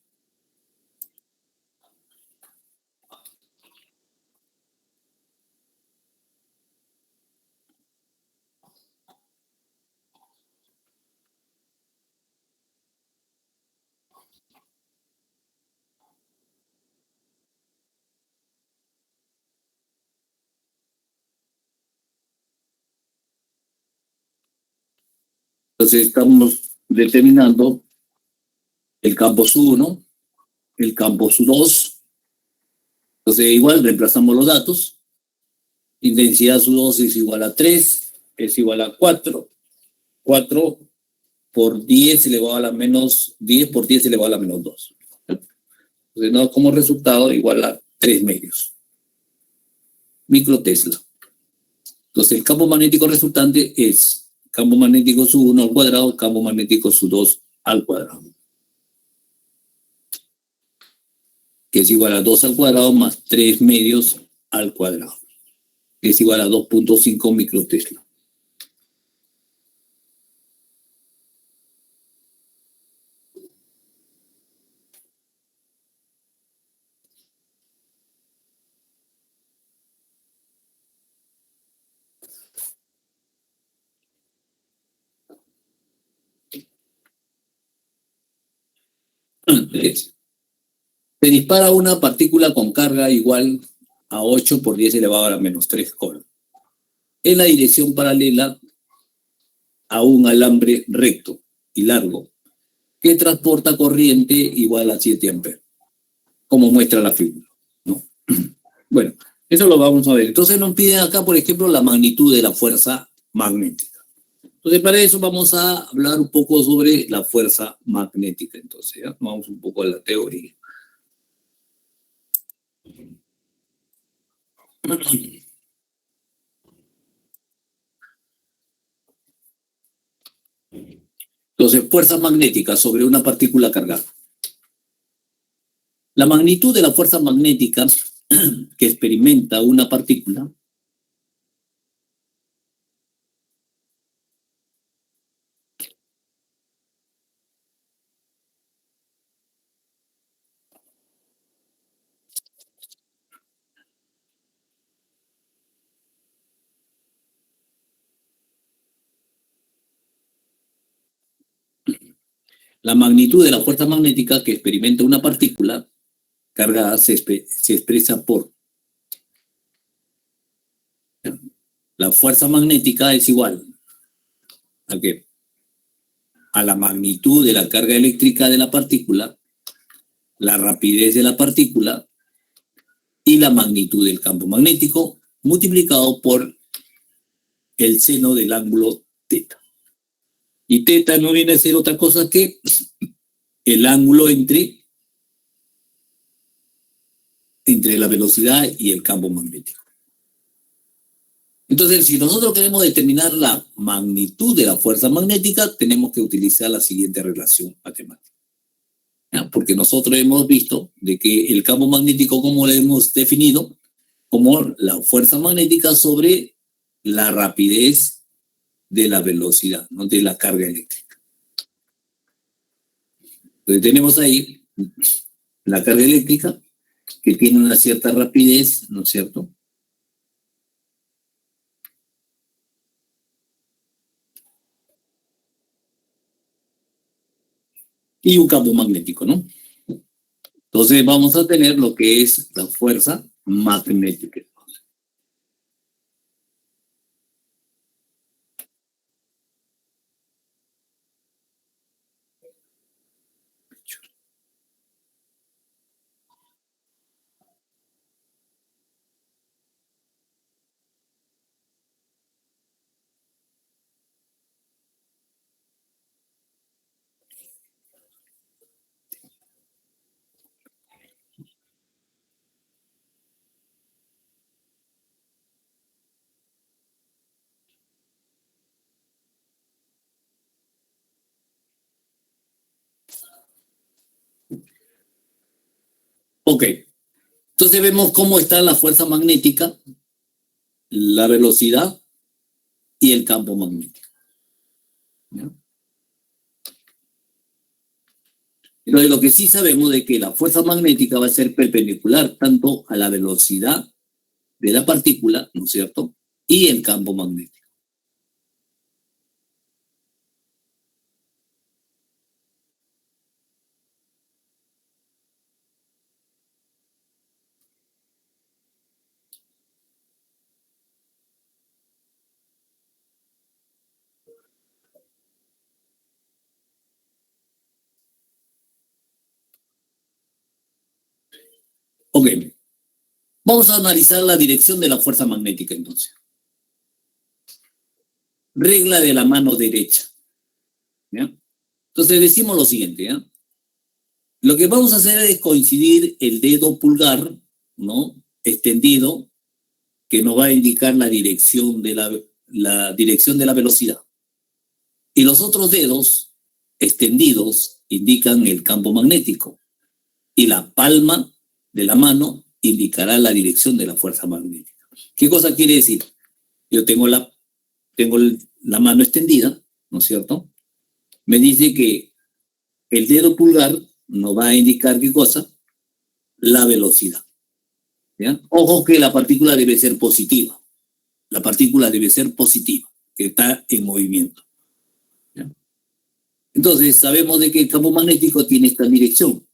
Entonces estamos determinando el campo su 1, el campo su 2. Entonces igual reemplazamos los datos. Intensidad su 2 es igual a 3, es igual a 4. 4 por 10 elevado a la menos 10 por 10 elevado a la menos 2. Entonces nos da como resultado igual a 3 medios. Microtesla. Entonces el campo magnético resultante es campo magnético su 1 al cuadrado, campo magnético su 2 al cuadrado. Que es igual a 2 al cuadrado más 3 medios al cuadrado. Que es igual a 2.5 microtesla. Se dispara una partícula con carga igual a 8 por 10 elevado a la menos 3 coulomb en la dirección paralela a un alambre recto y largo que transporta corriente igual a 7 amperes, como muestra la figura, ¿no? Bueno, eso lo vamos a ver. Entonces nos piden acá, por ejemplo, la magnitud de la fuerza magnética. Entonces, para eso vamos a hablar un poco sobre la fuerza magnética. Entonces, ¿ya? Vamos un poco a la teoría. Entonces, fuerza magnética sobre una partícula cargada. La magnitud de la fuerza magnética que experimenta una partícula la magnitud de la fuerza magnética que experimenta una partícula cargada se expresa por la fuerza magnética es igual a qué? A la magnitud de la carga eléctrica de la partícula, la rapidez de la partícula y la magnitud del campo magnético multiplicado por el seno del ángulo teta. Y teta no viene a ser otra cosa que el ángulo entre la velocidad y el campo magnético. Entonces, si nosotros queremos determinar la magnitud de la fuerza magnética, tenemos que utilizar la siguiente relación matemática. ¿Ya? Porque nosotros hemos visto de que el campo magnético, como lo hemos definido, como la fuerza magnética sobre la rapidez de la velocidad, ¿no? De la carga eléctrica. Entonces tenemos ahí la carga eléctrica que tiene una cierta rapidez, ¿no es cierto? Y un campo magnético, ¿no? Entonces vamos a tener lo que es la fuerza magnética. Ok, entonces vemos cómo está la fuerza magnética, la velocidad y el campo magnético. ¿Ya? Entonces, lo que sí sabemos es que la fuerza magnética va a ser perpendicular tanto a la velocidad de la partícula, ¿no es cierto? Y el campo magnético. Ok, vamos a analizar la dirección de la fuerza magnética entonces. Regla de la mano derecha. ¿Ya? Entonces decimos lo siguiente, ¿ya? Lo que vamos a hacer es coincidir el dedo pulgar, ¿no? Extendido, que nos va a indicar la dirección de la dirección de la velocidad. Y los otros dedos extendidos indican el campo magnético. Y la palma de la mano indicará la dirección de la fuerza magnética. ¿Qué cosa quiere decir? Yo tengo la mano extendida, ¿no es cierto? Me dice que el dedo pulgar nos va a indicar qué cosa, la velocidad. ¿Ya? Ojo que la partícula debe ser positiva. La partícula debe ser positiva, que está en movimiento. ¿Ya? Entonces, sabemos de que el campo magnético tiene esta dirección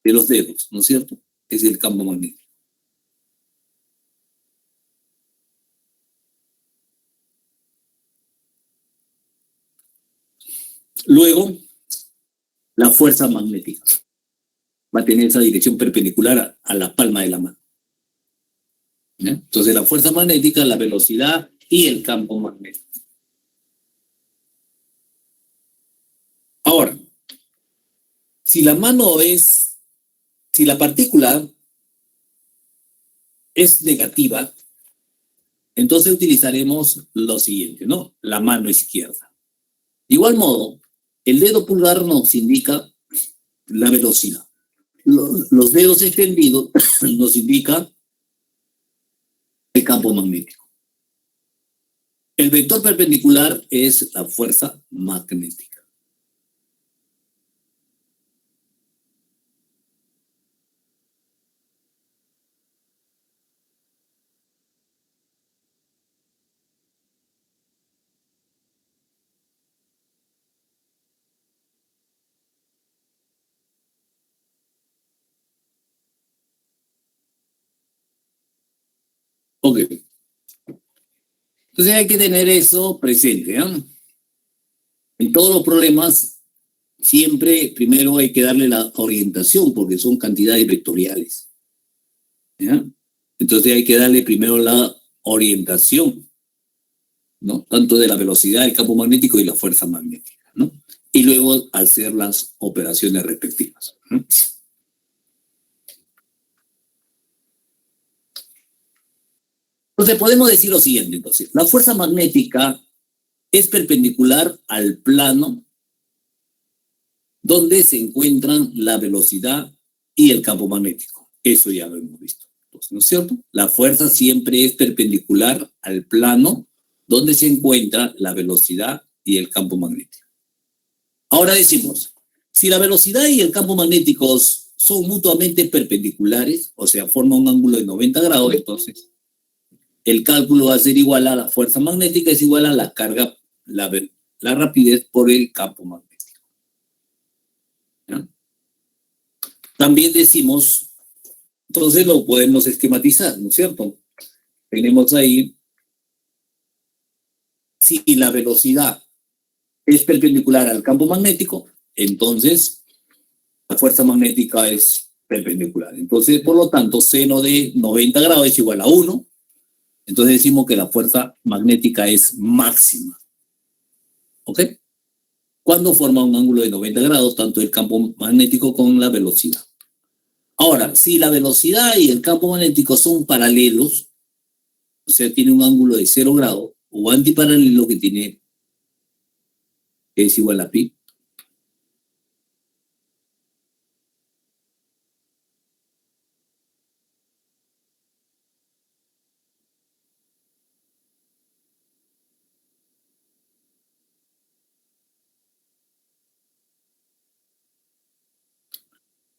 de los dedos, ¿no es cierto? Es el campo magnético. Luego, la fuerza magnética va a tener esa dirección perpendicular a la palma de la mano. ¿Ya? Entonces, la fuerza magnética, la velocidad y el campo magnético. Ahora, si la partícula es negativa, entonces utilizaremos lo siguiente, ¿no? La mano izquierda. De igual modo, el dedo pulgar nos indica la velocidad. Los dedos extendidos nos indican el campo magnético. El vector perpendicular es la fuerza magnética. Ok. Entonces hay que tener eso presente, ¿eh? En todos los problemas, siempre primero hay que darle la orientación, porque son cantidades vectoriales. ¿Ya? Entonces hay que darle primero la orientación, ¿no? Tanto de la velocidad del campo magnético y la fuerza magnética, ¿no? Y luego hacer las operaciones respectivas, ¿no? Entonces podemos decir lo siguiente, entonces, la fuerza magnética es perpendicular al plano donde se encuentran la velocidad y el campo magnético. Eso ya lo hemos visto. Entonces, ¿no es cierto? La fuerza siempre es perpendicular al plano donde se encuentra la velocidad y el campo magnético. Ahora decimos, si la velocidad y el campo magnético son mutuamente perpendiculares, o sea, forman un ángulo de 90 grados, entonces el cálculo va a ser igual a la fuerza magnética, es igual a la carga, la rapidez por el campo magnético. ¿Ya? También decimos, entonces lo podemos esquematizar, ¿no es cierto? Tenemos ahí, si la velocidad es perpendicular al campo magnético, entonces la fuerza magnética es perpendicular. Entonces, por lo tanto, seno de 90 grados es igual a 1. Entonces decimos que la fuerza magnética es máxima. ¿Ok? Cuando forma un ángulo de 90 grados, tanto el campo magnético con la velocidad. Ahora, si la velocidad y el campo magnético son paralelos, o sea, tiene un ángulo de 0 grados, o antiparalelo que es igual a pi.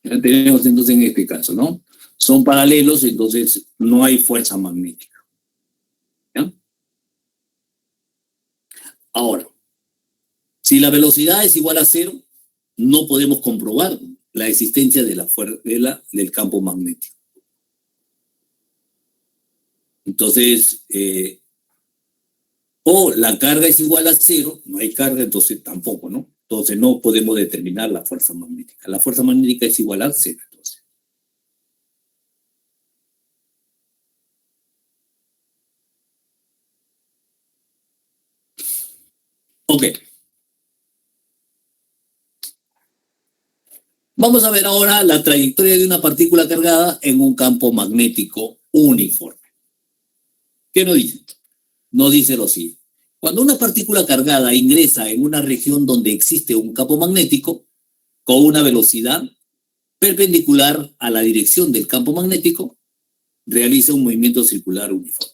Ya tenemos entonces en este caso, ¿no? Son paralelos, entonces no hay fuerza magnética. ¿Ya? Ahora, si la velocidad es igual a cero, no podemos comprobar la existencia de del campo magnético. Entonces, o la carga es igual a cero, no hay carga, entonces tampoco, ¿no? Entonces no podemos determinar la fuerza magnética. La fuerza magnética es igual a cero, entonces. Ok. Vamos a ver ahora la trayectoria de una partícula cargada en un campo magnético uniforme. ¿Qué nos dice? Nos dice lo siguiente. Cuando una partícula cargada ingresa en una región donde existe un campo magnético con una velocidad perpendicular a la dirección del campo magnético, realiza un movimiento circular uniforme.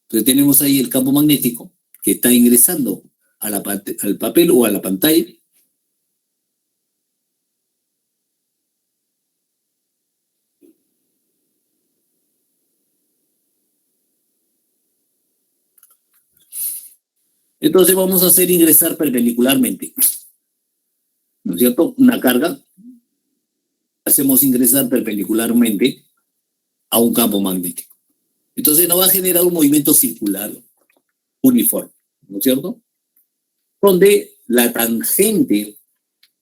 Entonces tenemos ahí el campo magnético que está ingresando al papel o a la pantalla. Entonces vamos a hacer ingresar perpendicularmente, ¿no es cierto? Una carga, hacemos ingresar perpendicularmente a un campo magnético. Entonces nos va a generar un movimiento circular uniforme, ¿no es cierto? Donde la tangente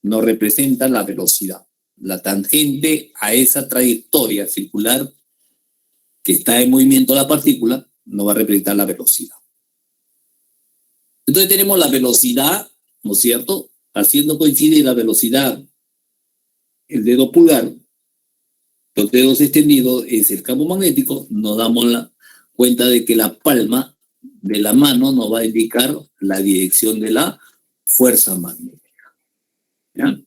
nos representa la velocidad. La tangente a esa trayectoria circular que está en movimiento la partícula nos va a representar la velocidad. Entonces tenemos la velocidad, ¿no es cierto? Haciendo coincidir la velocidad, el dedo pulgar, los dedos extendidos es el campo magnético, nos damos cuenta de que la palma de la mano nos va a indicar la dirección de la fuerza magnética. ¿Ya?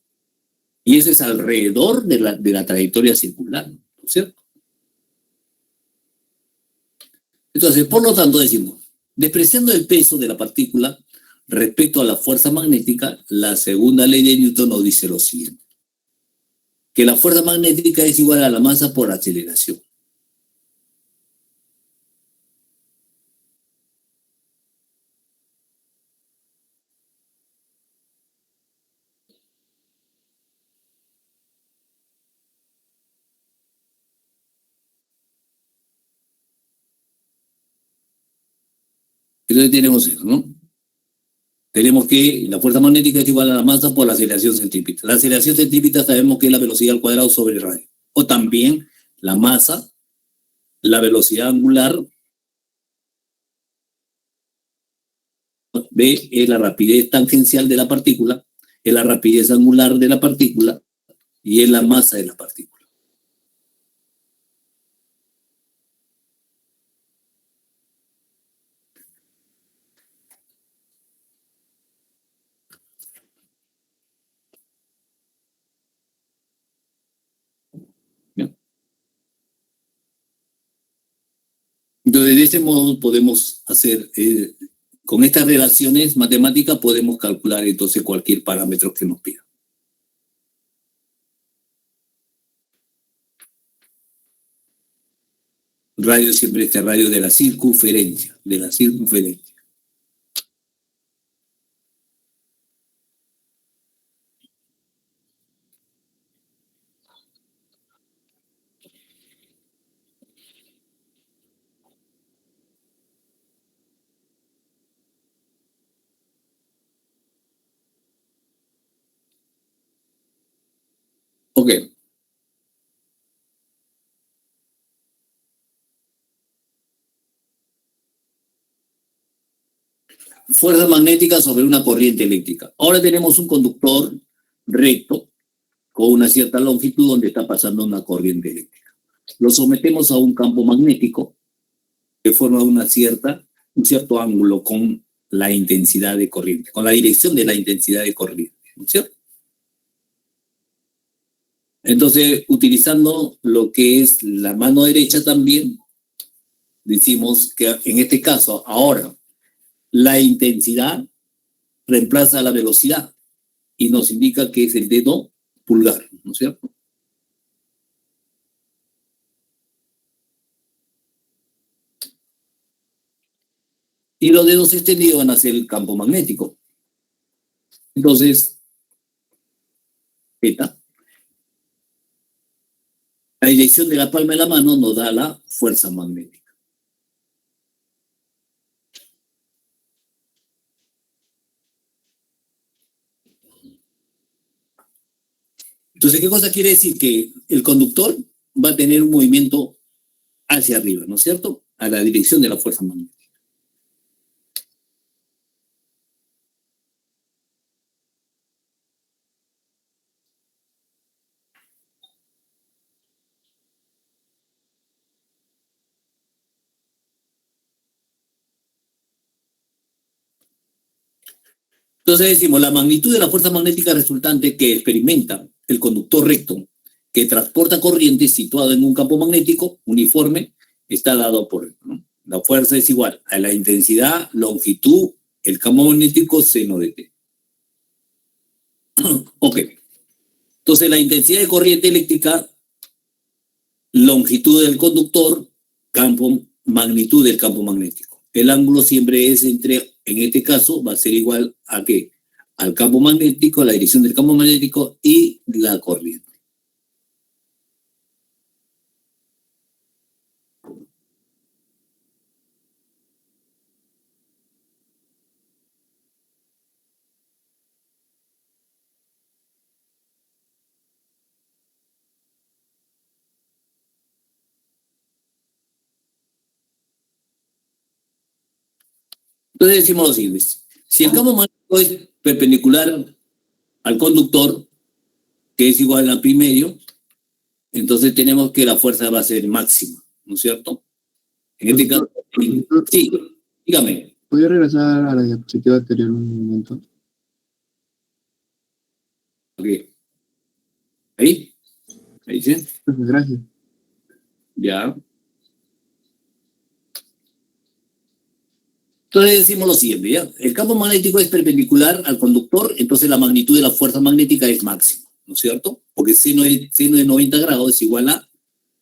Y eso es alrededor de la trayectoria circular, ¿no es cierto? Entonces, por lo tanto, decimos, despreciando el peso de la partícula respecto a la fuerza magnética, la segunda ley de Newton nos dice lo siguiente, que la fuerza magnética es igual a la masa por aceleración. Entonces tenemos eso, ¿no? Tenemos que la fuerza magnética es igual a la masa por la aceleración centrípeta. La aceleración centrípeta sabemos que es la velocidad al cuadrado sobre el radio. O también la masa, la velocidad angular, B es la rapidez tangencial de la partícula, es la rapidez angular de la partícula y es la masa de la partícula. ¿Ya? Entonces, de ese modo podemos hacer, con estas relaciones matemáticas podemos calcular entonces cualquier parámetro que nos pida. Radio siempre este radio de la circunferencia, Ok. Fuerza magnética sobre una corriente eléctrica. Ahora tenemos un conductor recto con una cierta longitud donde está pasando una corriente eléctrica. Lo sometemos a un campo magnético que forma un cierto ángulo con la intensidad de corriente, con la dirección de la intensidad de corriente, ¿no es cierto? Entonces, utilizando lo que es la mano derecha también, decimos que en este caso, ahora, la intensidad reemplaza la velocidad. y nos indica que es el dedo pulgar, ¿no es cierto? Y los dedos extendidos van a ser el campo magnético. Entonces, eta, la dirección de la palma de la mano nos da la fuerza magnética. Entonces, ¿qué cosa quiere decir? Que el conductor va a tener un movimiento hacia arriba, ¿no es cierto? A la dirección de la fuerza magnética. Entonces decimos, la magnitud de la fuerza magnética resultante que experimenta el conductor recto que transporta corriente situado en un campo magnético uniforme está dado por, ¿no? La fuerza es igual a la intensidad, longitud, el campo magnético, seno de T. Ok. Entonces la intensidad de corriente eléctrica, longitud del conductor, magnitud del campo magnético. El ángulo siempre es entre, en este caso, va a ser igual a ¿qué? Al campo magnético, a la dirección del campo magnético y la corriente. Entonces decimos lo siguiente: si el campo magnético es perpendicular al conductor, que es igual a pi medio, entonces tenemos que la fuerza va a ser máxima, ¿no es cierto? En este caso, sí, dígame.
¿Podría regresar a la diapositiva anterior un momento?
Okay. ¿Ahí? ¿Ahí sí?
Gracias.
Ya. Entonces decimos lo siguiente, ¿ya? El campo magnético es perpendicular al conductor, entonces la magnitud de la fuerza magnética es máxima, ¿no es cierto? Porque seno de 90 grados es igual a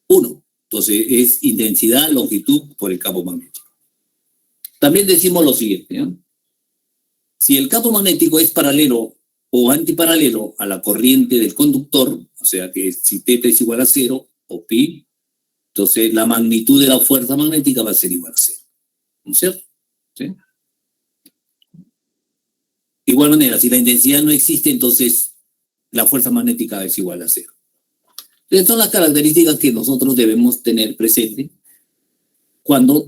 1. Entonces es intensidad, longitud por el campo magnético. También decimos lo siguiente, ¿ya? Si el campo magnético es paralelo o antiparalelo a la corriente del conductor, o sea que si θ es igual a 0 o pi, entonces la magnitud de la fuerza magnética va a ser igual a 0, ¿no es cierto? ¿Sí? De igual manera, si la intensidad no existe, entonces la fuerza magnética es igual a 0. Entonces son las características que nosotros debemos tener presente cuando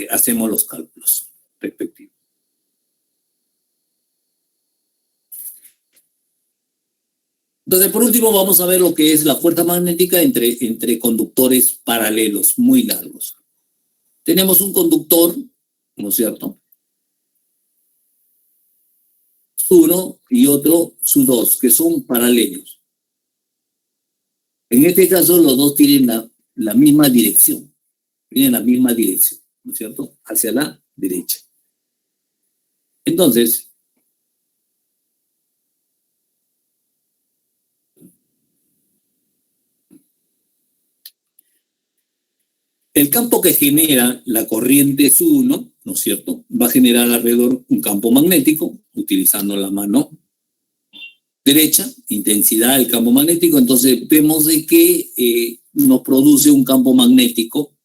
hacemos los cálculos respectivos. Entonces, por último, vamos a ver lo que es la fuerza magnética entre conductores paralelos muy largos. Tenemos un conductor, ¿no es cierto? Su1 y otro Su2, que son paralelos. En este caso, los dos tienen la misma dirección. Tienen la misma dirección, ¿no es cierto? Hacia la derecha. Entonces, el campo que genera la corriente Su1, ¿no es cierto?, va a generar alrededor un campo magnético, utilizando la mano derecha, intensidad del campo magnético. Entonces vemos de que nos produce un campo magnético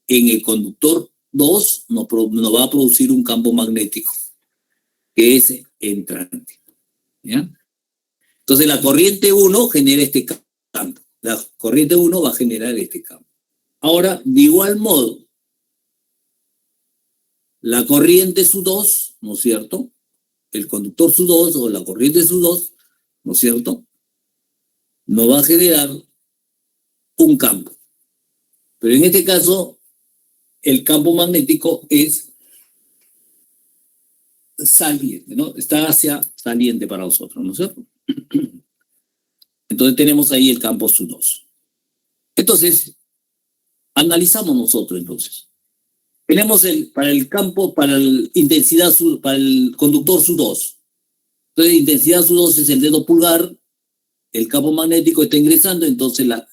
en el conductor 2, nos va a producir un campo magnético que es entrante, ¿ya? Entonces la corriente 1 genera este campo, la corriente 1 va a generar este campo. Ahora, de igual modo, la corriente Su2, ¿no es cierto?, el conductor Su2 o la corriente Su2, ¿no es cierto?, nos va a generar un campo. Pero en este caso, el campo magnético es saliente, ¿no? Está hacia saliente para nosotros, ¿no es cierto? Entonces tenemos ahí el campo Su2. Entonces, analizamos nosotros entonces. Tenemos para el campo, para el intensidad, para el conductor Su2. Entonces, intensidad U2 es el dedo pulgar, el campo magnético está ingresando, entonces la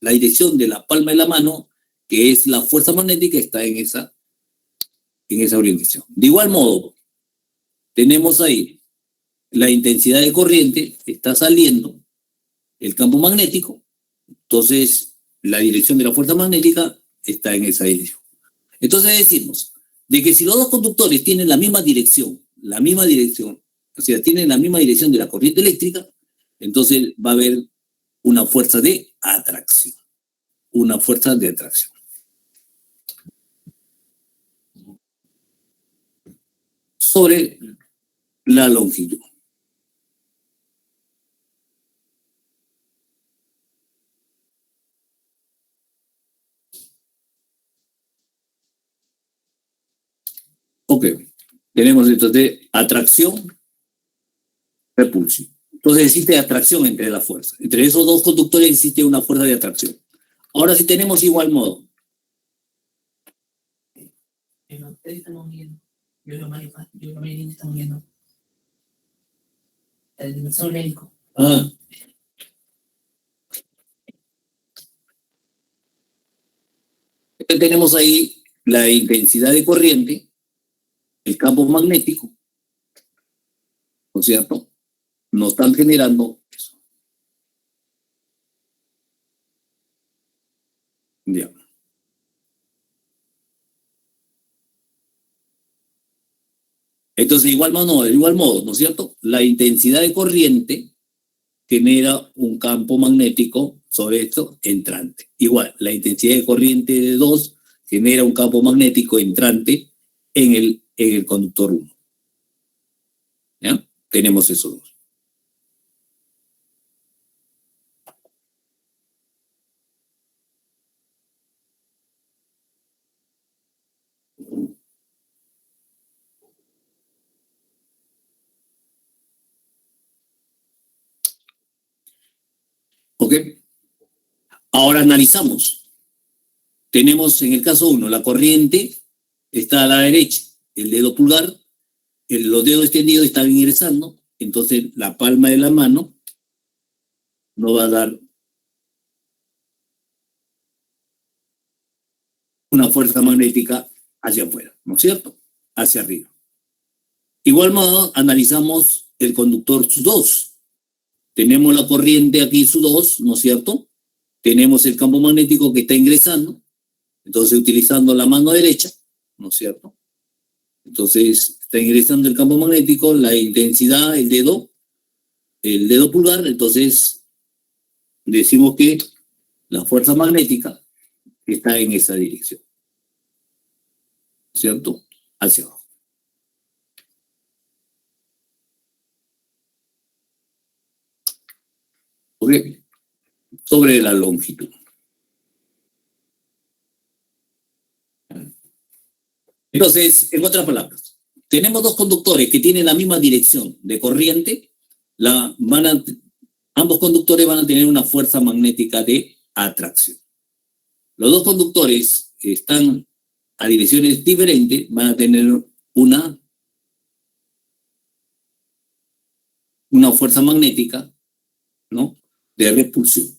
dirección de la palma de la mano, que es la fuerza magnética, está en esa orientación. De igual modo, tenemos ahí la intensidad de corriente, está saliendo el campo magnético, entonces la dirección de la fuerza magnética está en esa dirección. Entonces decimos de que si los dos conductores tienen la misma dirección, o sea, tienen la misma dirección de la corriente eléctrica, entonces va a haber una fuerza de atracción. Una fuerza de atracción. Sobre la longitud. Ok, tenemos entonces atracción, repulsión. Entonces existe atracción entre las fuerzas. Entre esos dos conductores existe una fuerza de atracción. Ahora sí tenemos igual modo.
Ustedes estamos viendo. Yo lo Marilyn estamos viendo. El dimensión médico.
Entonces tenemos ahí la intensidad de corriente, el campo magnético, ¿no es cierto? Nos están generando eso. Bien. Entonces, igual modo, ¿no es cierto? La intensidad de corriente genera un campo magnético sobre esto entrante. Igual, la intensidad de corriente de 2 genera un campo magnético entrante en el conductor 1. ¿Ya? Tenemos esos dos. ¿Ok? Ahora analizamos. Tenemos en el caso 1, la corriente está a la derecha, el dedo pulgar, los dedos extendidos están ingresando, entonces la palma de la mano nos va a dar una fuerza magnética hacia afuera, ¿no es cierto? Hacia arriba. Igual modo, analizamos el conductor SU2. Tenemos la corriente aquí SU2, ¿no es cierto? Tenemos el campo magnético que está ingresando, entonces utilizando la mano derecha, ¿no es cierto? Entonces está ingresando el campo magnético, la intensidad, el dedo pulgar, entonces decimos que la fuerza magnética está en esa dirección, ¿cierto? Hacia abajo. ¿Ok? Sobre la longitud. Entonces, en otras palabras, tenemos dos conductores que tienen la misma dirección de corriente, ambos conductores van a tener una fuerza magnética de atracción. Los dos conductores que están a direcciones diferentes van a tener una fuerza magnética, ¿no?, de repulsión.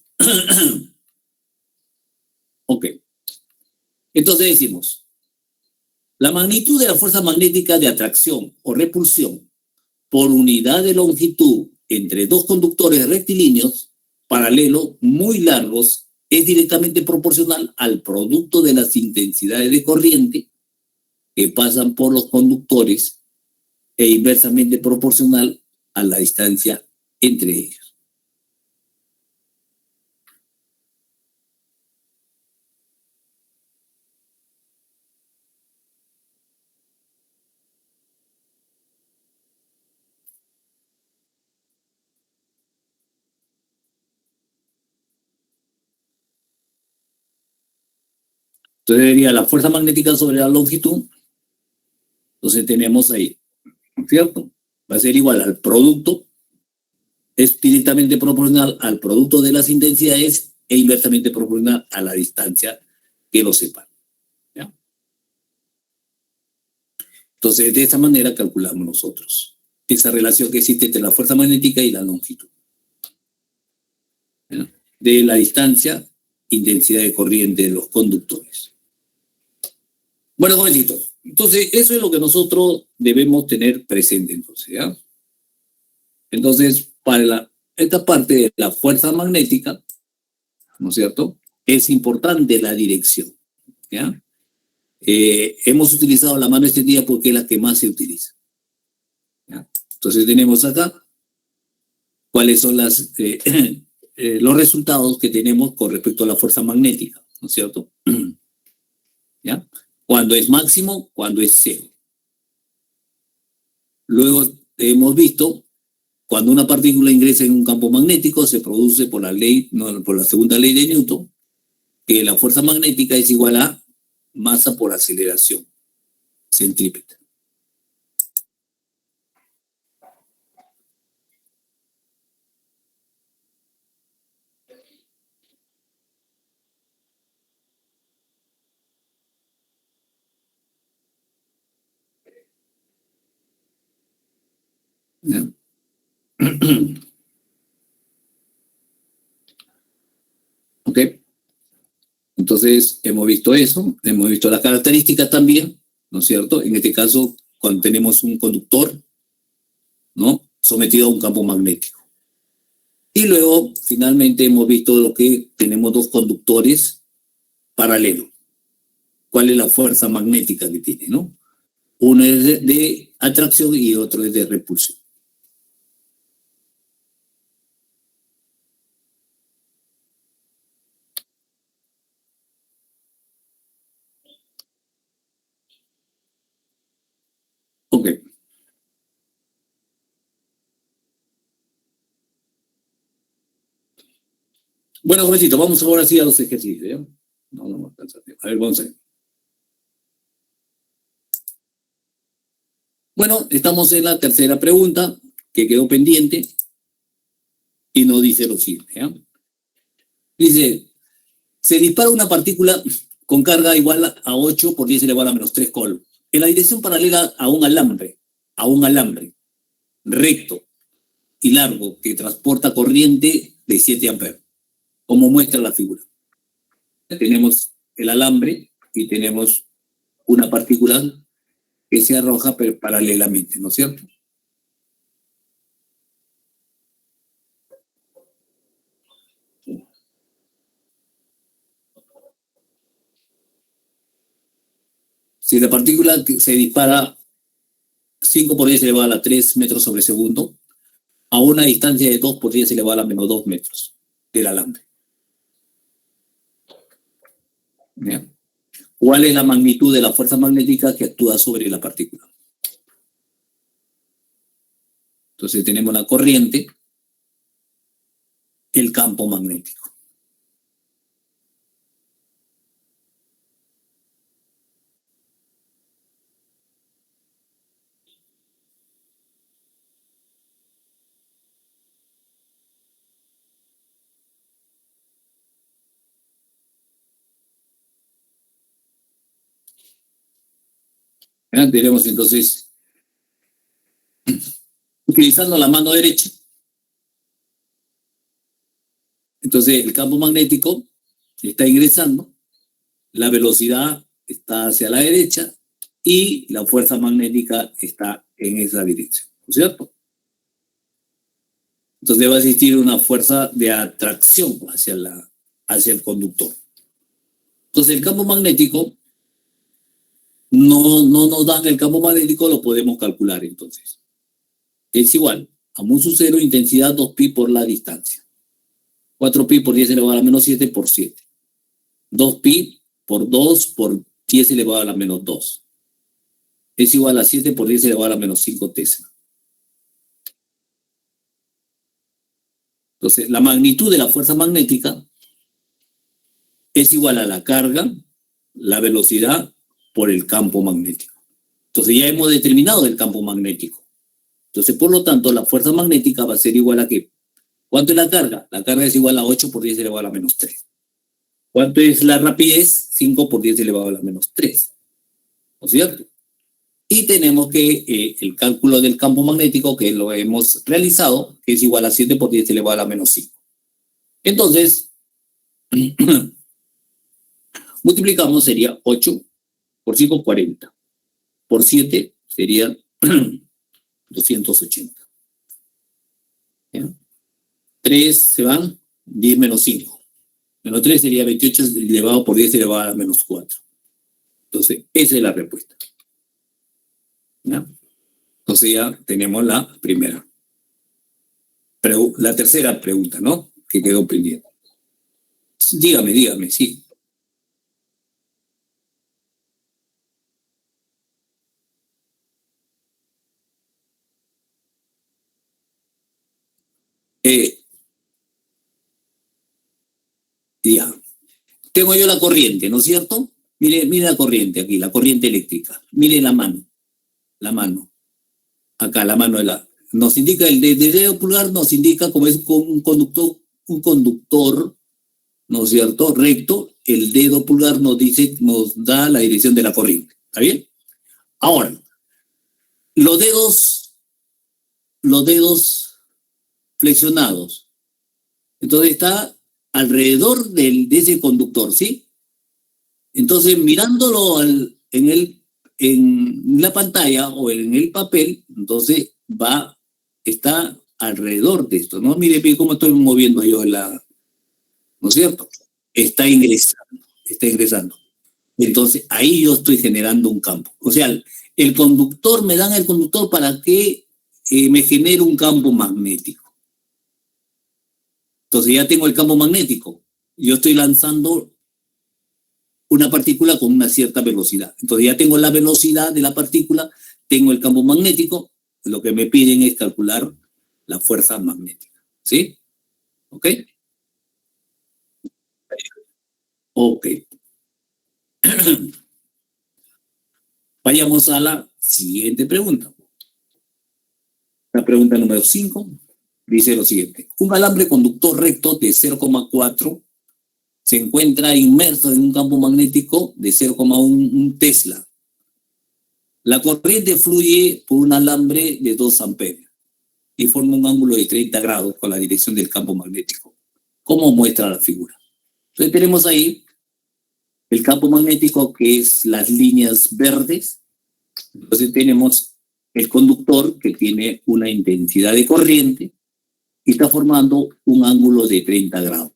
Ok. Entonces decimos, la magnitud de la fuerza magnética de atracción o repulsión por unidad de longitud entre dos conductores rectilíneos paralelos muy largos es directamente proporcional al producto de las intensidades de corriente que pasan por los conductores e inversamente proporcional a la distancia entre ellos. Entonces sería la fuerza magnética sobre la longitud. Entonces tenemos ahí, ¿cierto? Va a ser igual al producto, es directamente proporcional al producto de las intensidades e inversamente proporcional a la distancia que los separa. ¿Ya? Entonces, de esta manera calculamos nosotros esa relación que existe entre la fuerza magnética y la longitud. ¿Ya? De la distancia, intensidad de corriente de los conductores. Bueno, jovencitos, entonces eso es lo que nosotros debemos tener presente entonces, ¿ya? Entonces, para esta parte de la fuerza magnética, ¿no es cierto?, es importante la dirección, ¿ya? Hemos utilizado la mano extendida porque es la que más se utiliza, ¿ya? Entonces tenemos acá cuáles son los resultados que tenemos con respecto a la fuerza magnética, ¿no es cierto? ¿Ya? Cuando es máximo, cuando es cero. Luego hemos visto cuando una partícula ingresa en un campo magnético se produce por la ley, no, por la segunda ley de Newton, que la fuerza magnética es igual a masa por aceleración centrípeta. ¿Ya? Ok. Entonces, hemos visto eso, hemos visto las características también, ¿no es cierto? En este caso, cuando tenemos un conductor, ¿no?, sometido a un campo magnético. Y luego, finalmente, hemos visto lo que tenemos dos conductores paralelos. ¿Cuál es la fuerza magnética que tiene, no? Uno es de atracción y otro es de repulsión. Ok. Bueno, jovencito, vamos ahora sí a los ejercicios, ¿ya? No, no, a ver, vamos a ver. Bueno, estamos en la tercera pregunta que quedó pendiente y nos dice lo siguiente, ¿ya? Dice, se dispara una partícula con carga igual a 8 por 10 elevado a menos 3 coulomb en la dirección paralela a un alambre recto y largo que transporta corriente de 7 amperes, como muestra la figura. Tenemos el alambre y tenemos una partícula que se arroja paralelamente, ¿no es cierto? Si la partícula se dispara 5 por 10 elevado a la 3 metros sobre segundo, a una distancia de 2 por 10 elevado a la menos 2 metros del alambre. ¿Bien? ¿Cuál es la magnitud de la fuerza magnética que actúa sobre la partícula? Entonces tenemos la corriente, el campo magnético. ¿Bien? Tenemos entonces, utilizando la mano derecha, entonces el campo magnético está ingresando, la velocidad está hacia la derecha y la fuerza magnética está en esa dirección, ¿no es cierto? Entonces va a existir una fuerza de atracción hacia el conductor. Entonces el campo magnético, no nos dan el campo magnético, lo podemos calcular entonces. Es igual a mu sub 0 intensidad 2pi por la distancia. 4pi por 10 elevado a la menos 7 por 7. 2pi por 2 por 10 elevado a la menos 2. Es igual a 7 por 10 elevado a la menos 5 Tesla. Entonces, la magnitud de la fuerza magnética es igual a la carga, la velocidad por el campo magnético. Entonces, ya hemos determinado el campo magnético. Entonces, por lo tanto, la fuerza magnética va a ser igual a ¿qué? ¿Cuánto es la carga? La carga es igual a 8 por 10 elevado a la menos 3. ¿Cuánto es la rapidez? 5 por 10 elevado a la menos 3. ¿No es cierto? Y tenemos que el cálculo del campo magnético, que lo hemos realizado, que es igual a 7 por 10 elevado a la menos 5. Entonces, multiplicamos, sería 8 por 5, 40. Por 7 sería 280. ¿Ya? 3 se van, 10 menos 5. Menos 3 sería 28 elevado por 10 elevado a la menos 4. Entonces, esa es la respuesta. ¿Ya? Entonces ya tenemos la primera. La tercera pregunta, ¿no? Que quedó pendiente. Dígame, sí. Ya. Tengo yo la corriente, ¿no es cierto? Mire la corriente aquí, la corriente eléctrica. Mire la mano. Acá, la mano de la... Nos indica, el dedo pulgar nos indica como es un conductor, ¿no es cierto? Recto. El dedo pulgar nos da la dirección de la corriente. ¿Está bien? Ahora, los dedos flexionados. Entonces está alrededor de ese conductor, ¿sí? Entonces, mirándolo en la pantalla o en el papel, entonces está alrededor de esto, ¿no? Mire cómo estoy moviendo yo ¿no es cierto? Está ingresando. Entonces, ahí yo estoy generando un campo. O sea, me dan el conductor para que me genere un campo magnético. Entonces ya tengo el campo magnético. Yo estoy lanzando una partícula con una cierta velocidad. Entonces ya tengo la velocidad de la partícula, tengo el campo magnético. Lo que me piden es calcular la fuerza magnética. ¿Sí? ¿Ok? Ok. Vayamos a la siguiente pregunta. La pregunta número 5 dice lo siguiente. Un alambre conductor recto de 0,4 se encuentra inmerso en un campo magnético de 0,1 Tesla. La corriente fluye por un alambre de 2 amperios y forma un ángulo de 30 grados con la dirección del campo magnético, como muestra la figura. Entonces tenemos ahí el campo magnético, que es las líneas verdes. Entonces tenemos el conductor, que tiene una intensidad de corriente y está formando un ángulo de 30 grados,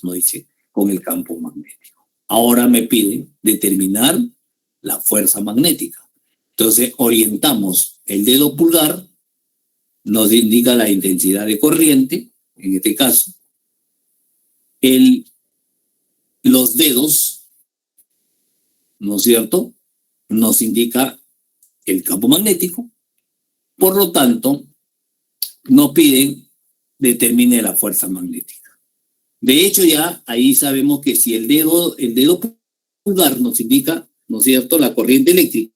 ¿no? Dice, con el campo magnético. Ahora me piden determinar la fuerza magnética. Entonces orientamos el dedo pulgar, nos indica la intensidad de corriente, en este caso. Los dedos, ¿no es cierto?, nos indica el campo magnético. Por lo tanto, nos piden determine la fuerza magnética. De hecho, ya ahí sabemos que si el dedo pulgar nos indica, ¿no es cierto?, la corriente eléctrica,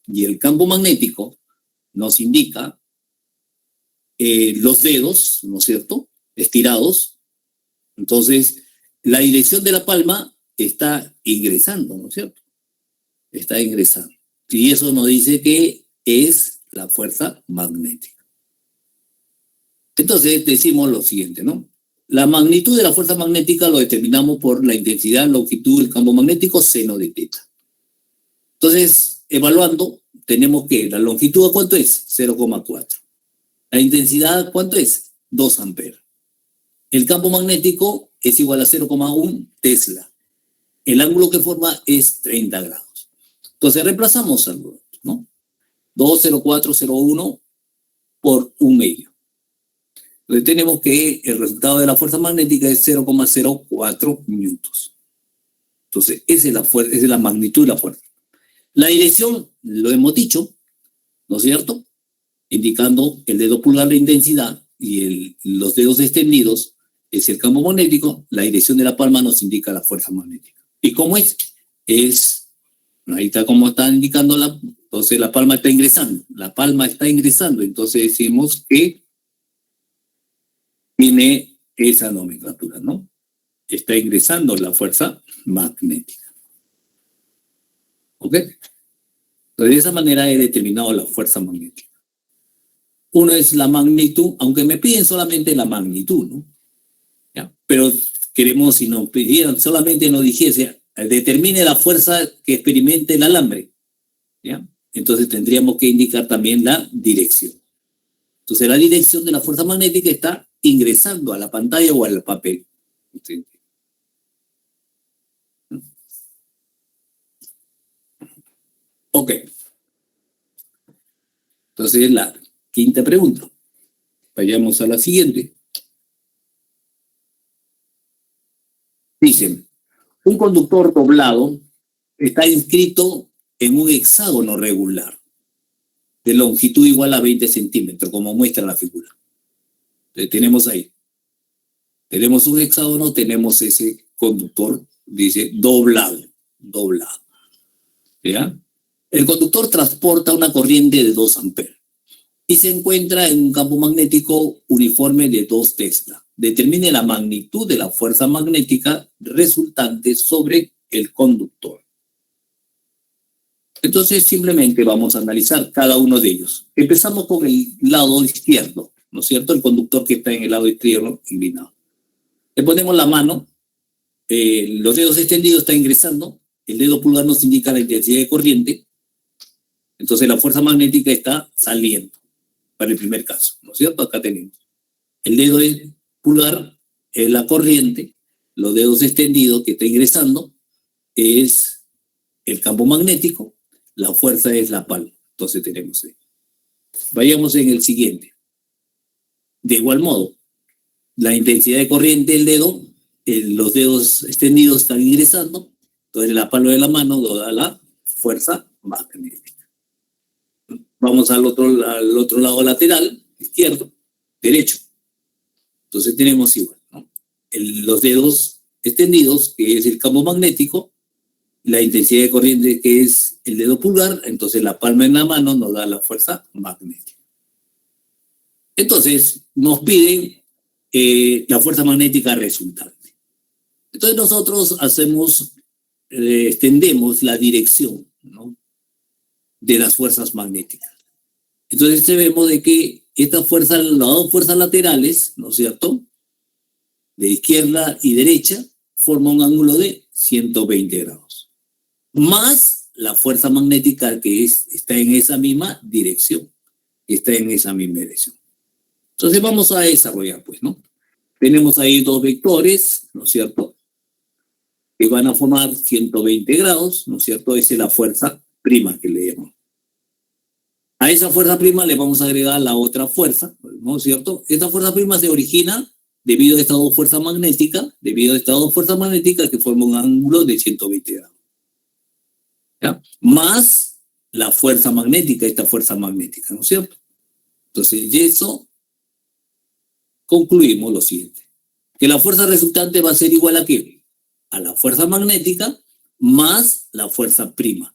y el campo magnético nos indica los dedos, ¿no es cierto?, estirados. Entonces, la dirección de la palma está ingresando, ¿no es cierto? Está ingresando. Y eso nos dice que es la fuerza magnética. Entonces, decimos lo siguiente, ¿no? La magnitud de la fuerza magnética lo determinamos por la intensidad, longitud del campo magnético, seno de teta. Entonces, evaluando, tenemos que la longitud, ¿a cuánto es? 0,4. La intensidad, ¿cuánto es? 2 amperes. El campo magnético es igual a 0,1 Tesla. El ángulo que forma es 30 grados. Entonces reemplazamos algo, ¿no? 2,0401 por 1 medio. Entonces tenemos que el resultado de la fuerza magnética es 0,04 newtons. Entonces esa es la magnitud de la fuerza. La dirección, lo hemos dicho, ¿no es cierto?, indicando el dedo pulgar de intensidad y los dedos extendidos es el campo magnético. La dirección de la palma nos indica la fuerza magnética. ¿Y cómo es? Ahí está como está indicando entonces la palma está ingresando. La palma está ingresando, entonces decimos que tiene esa nomenclatura, ¿no? Está ingresando la fuerza magnética. ¿Ok? Entonces, de esa manera he determinado la fuerza magnética. Uno es la magnitud, aunque me piden solamente la magnitud, ¿no? ¿Ya? Pero queremos, si nos pidieran, solamente nos dijese, determine la fuerza que experimente el alambre, ¿ya? Entonces tendríamos que indicar también la dirección. Entonces la dirección de la fuerza magnética está ingresando a la pantalla o al papel. ¿Sí? Ok. Entonces la quinta pregunta. Vayamos a la siguiente. Dicen, un conductor doblado está inscrito en un hexágono regular de longitud igual a 20 centímetros, como muestra la figura. Entonces, tenemos ahí. Tenemos un hexágono, tenemos ese conductor, dice doblado. ¿Ya? El conductor transporta una corriente de 2 amperes y se encuentra en un campo magnético uniforme de 2 Tesla. Determine la magnitud de la fuerza magnética resultante sobre el conductor. Entonces simplemente vamos a analizar cada uno de ellos. Empezamos con el lado izquierdo, ¿no es cierto? El conductor que está en el lado izquierdo inclinado. Le ponemos la mano, los dedos extendidos están ingresando, el dedo pulgar nos indica la intensidad de corriente, entonces la fuerza magnética está saliendo, para el primer caso, ¿no es cierto? Acá tenemos el dedo pulgar, es la corriente, los dedos extendidos que está ingresando es el campo magnético, la fuerza es la palma, entonces tenemos ahí. Vayamos en el siguiente. De igual modo, la intensidad de corriente del dedo, los dedos extendidos están ingresando, entonces la palma de la mano da la fuerza magnética. Vamos al otro lado lateral, izquierdo, derecho. Entonces tenemos igual, ¿no? Los dedos extendidos, que es el campo magnético, la intensidad de corriente, que es el dedo pulgar, entonces la palma en la mano nos da la fuerza magnética. Entonces nos piden la fuerza magnética resultante. Entonces nosotros extendemos la dirección, ¿no?, de las fuerzas magnéticas. Entonces vemos de que estas fuerzas, las dos fuerzas laterales, ¿no es cierto?, de izquierda y derecha, forman un ángulo de 120 grados. Más la fuerza magnética que está en esa misma dirección. Entonces vamos a desarrollar, pues, ¿no? Tenemos ahí dos vectores, ¿no es cierto?, que van a formar 120 grados, ¿no es cierto? Esa es la fuerza prima que le llamamos. A esa fuerza prima le vamos a agregar la otra fuerza, ¿no es cierto? Esta fuerza prima se origina debido a estas dos fuerzas magnéticas, que forman un ángulo de 120 grados. ¿Ya? Más la fuerza magnética, esta fuerza magnética, ¿no es cierto? Entonces, de eso concluimos lo siguiente, que la fuerza resultante va a ser igual a ¿qué? A la fuerza magnética más la fuerza prima.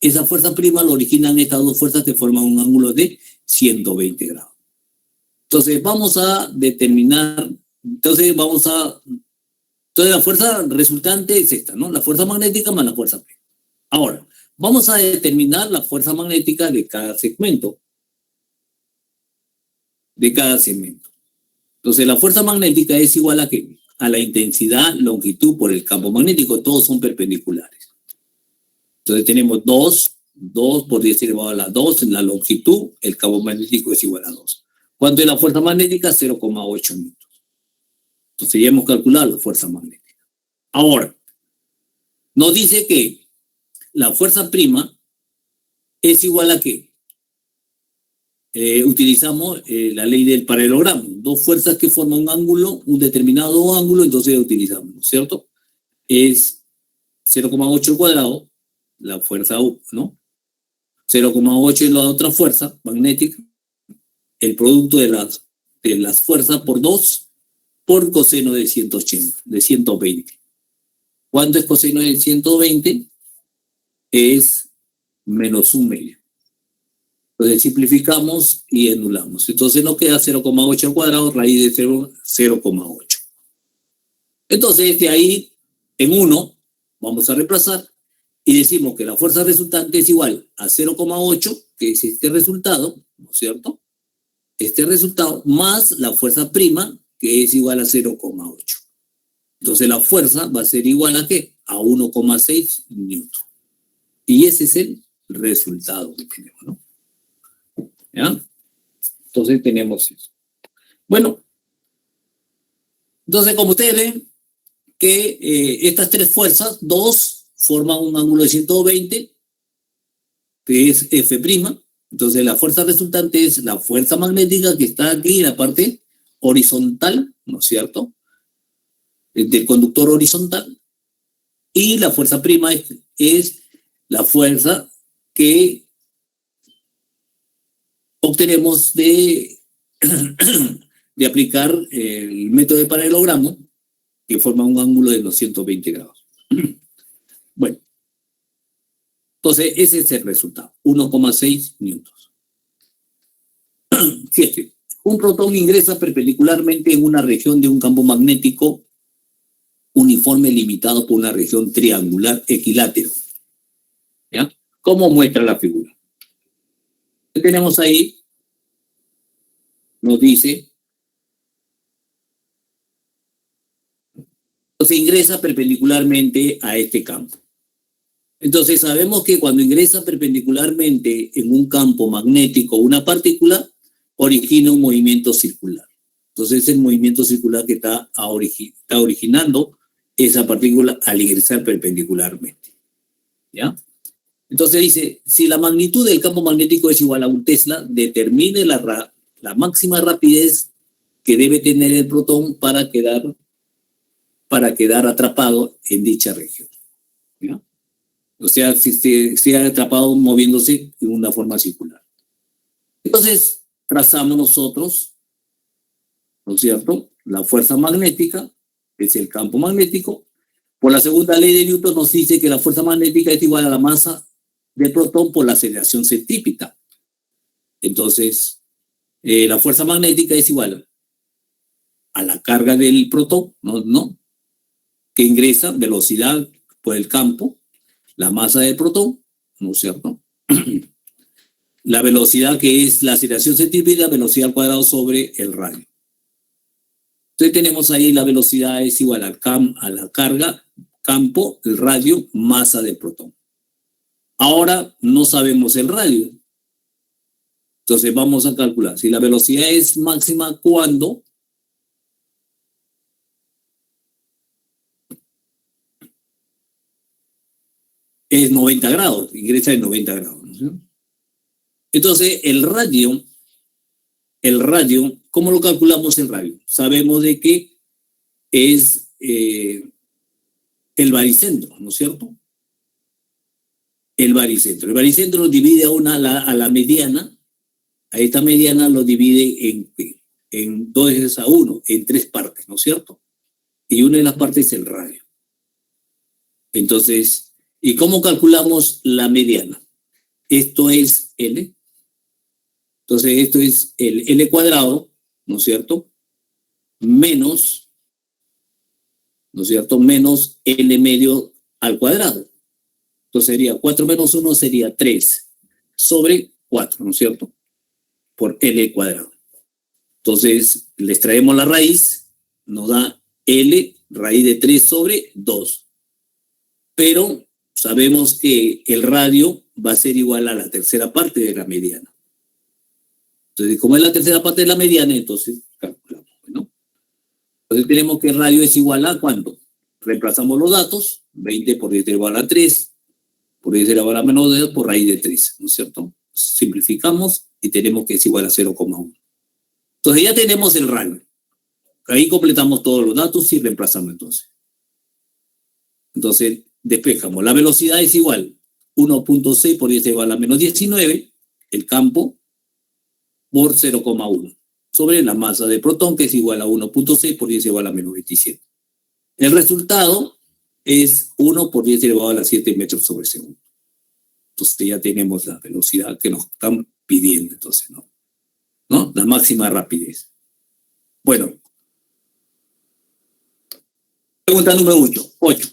Esa fuerza prima lo originan estas dos fuerzas que forman un ángulo de 120 grados. Entonces vamos a determinar, entonces la fuerza resultante es esta, ¿no? La fuerza magnética más la fuerza prima. Ahora, vamos a determinar la fuerza magnética de cada segmento. Entonces la fuerza magnética es igual a ¿qué? A la intensidad, longitud por el campo magnético, todos son perpendiculares. Entonces tenemos 2 por 10 elevado a la 2 en la longitud, el campo magnético es igual a 2. ¿Cuánto es la fuerza magnética? 0,8 newtons. Entonces ya hemos calculado la fuerza magnética. Ahora, nos dice que la fuerza prima es igual a ¿qué? Utilizamos la ley del paralelogramo. Dos fuerzas que forman un ángulo, un determinado ángulo, entonces utilizamos, ¿cierto? Es 0,8 al cuadrado, la fuerza U, ¿no? 0,8 es la otra fuerza magnética, el producto de las fuerzas por 2 por coseno de 180, de 120. ¿Cuánto es coseno de 120? Es menos 1/2. Entonces simplificamos y anulamos. Entonces nos queda 0,8 al cuadrado, raíz de 0,8. Entonces de ahí, en 1, vamos a reemplazar. y decimos que la fuerza resultante es igual a 0,8, que es este resultado, ¿no es cierto? Este resultado más la fuerza prima, que es igual a 0,8. Entonces la fuerza va a ser igual a ¿qué? A 1,6 newton. Y ese es el resultado que tenemos, ¿no? ¿Ya? Entonces tenemos eso. Bueno, entonces como ustedes ven que estas tres fuerzas, dos forman un ángulo de 120, que es F'. Entonces la fuerza resultante es la fuerza magnética que está aquí en la parte horizontal, ¿no es cierto?, del conductor horizontal, y la fuerza prima es la fuerza que obtenemos de aplicar el método de paralelogramo, que forma un ángulo de los 120 grados. Bueno, entonces ese es el resultado, 1,6 newtons. 7. Un protón ingresa perpendicularmente en una región de un campo magnético uniforme limitado por una región triangular equilátero. ¿Ya? ¿Cómo muestra la figura? ¿Qué tenemos ahí? Nos dice, se ingresa perpendicularmente a este campo. Entonces sabemos que cuando ingresa perpendicularmente en un campo magnético una partícula, origina un movimiento circular. Entonces es el movimiento circular que está originando esa partícula al ingresar perpendicularmente. ¿Ya? Entonces dice, si la magnitud del campo magnético es igual a 1 Tesla, determine la máxima rapidez que debe tener el protón para quedar atrapado en dicha región. ¿Ya? O sea, si se ha atrapado moviéndose en una forma circular. Entonces, trazamos nosotros, ¿no es cierto?, la fuerza magnética, que es el campo magnético. Por la segunda ley de Newton nos dice que la fuerza magnética es igual a la masa del protón por la aceleración centrípeta. Entonces, la fuerza magnética es igual a la carga del protón, ¿no? Que ingresa, velocidad por el campo, la masa del protón, ¿no es cierto? La velocidad, que es la aceleración centrípeta, velocidad al cuadrado sobre el radio. Entonces tenemos ahí la velocidad es igual a la carga, campo, el radio, masa del protón. Ahora no sabemos el radio. Entonces vamos a calcular si la velocidad es máxima cuando es 90 grados, ingresa en 90 grados, ¿no? Entonces el radio, ¿cómo lo calculamos el radio? Sabemos de que es el baricentro, ¿no es cierto? El baricentro lo divide a la mediana, a esta mediana lo divide en 2:1, en 3 partes, ¿no es cierto? Y una de las partes es el radio. Entonces, ¿y cómo calculamos la mediana? Esto es L. Entonces, esto es el L cuadrado, ¿no es cierto? Menos, ¿no es cierto? Menos L medio al cuadrado. Entonces sería 4 menos 1 sería 3 sobre 4, ¿no es cierto? Por L cuadrado. Entonces, les traemos la raíz, nos da L, raíz de 3 sobre 2. Pero sabemos que el radio va a ser igual a la tercera parte de la mediana. Entonces, como es la tercera parte de la mediana, entonces calculamos, ¿no? Entonces tenemos que el radio es igual a ¿cuánto? Reemplazamos los datos, 20 por 10 elevado a la 3, por 10 elevado a la menos 2 por raíz de 3, ¿no es cierto? Simplificamos y tenemos que es igual a 0,1. Entonces ya tenemos el radio. Ahí completamos todos los datos y reemplazamos entonces. Entonces despejamos. La velocidad es igual 1.6 por 10 elevado a la menos 19, el campo, por 0,1, sobre la masa del protón, que es igual a 1.6 por 10 elevado a la menos 27. El resultado es 1 por 10 elevado a la 7 metros sobre segundo. Entonces ya tenemos la velocidad que nos están pidiendo, entonces, ¿no? La máxima rapidez. Bueno. Pregunta número 8.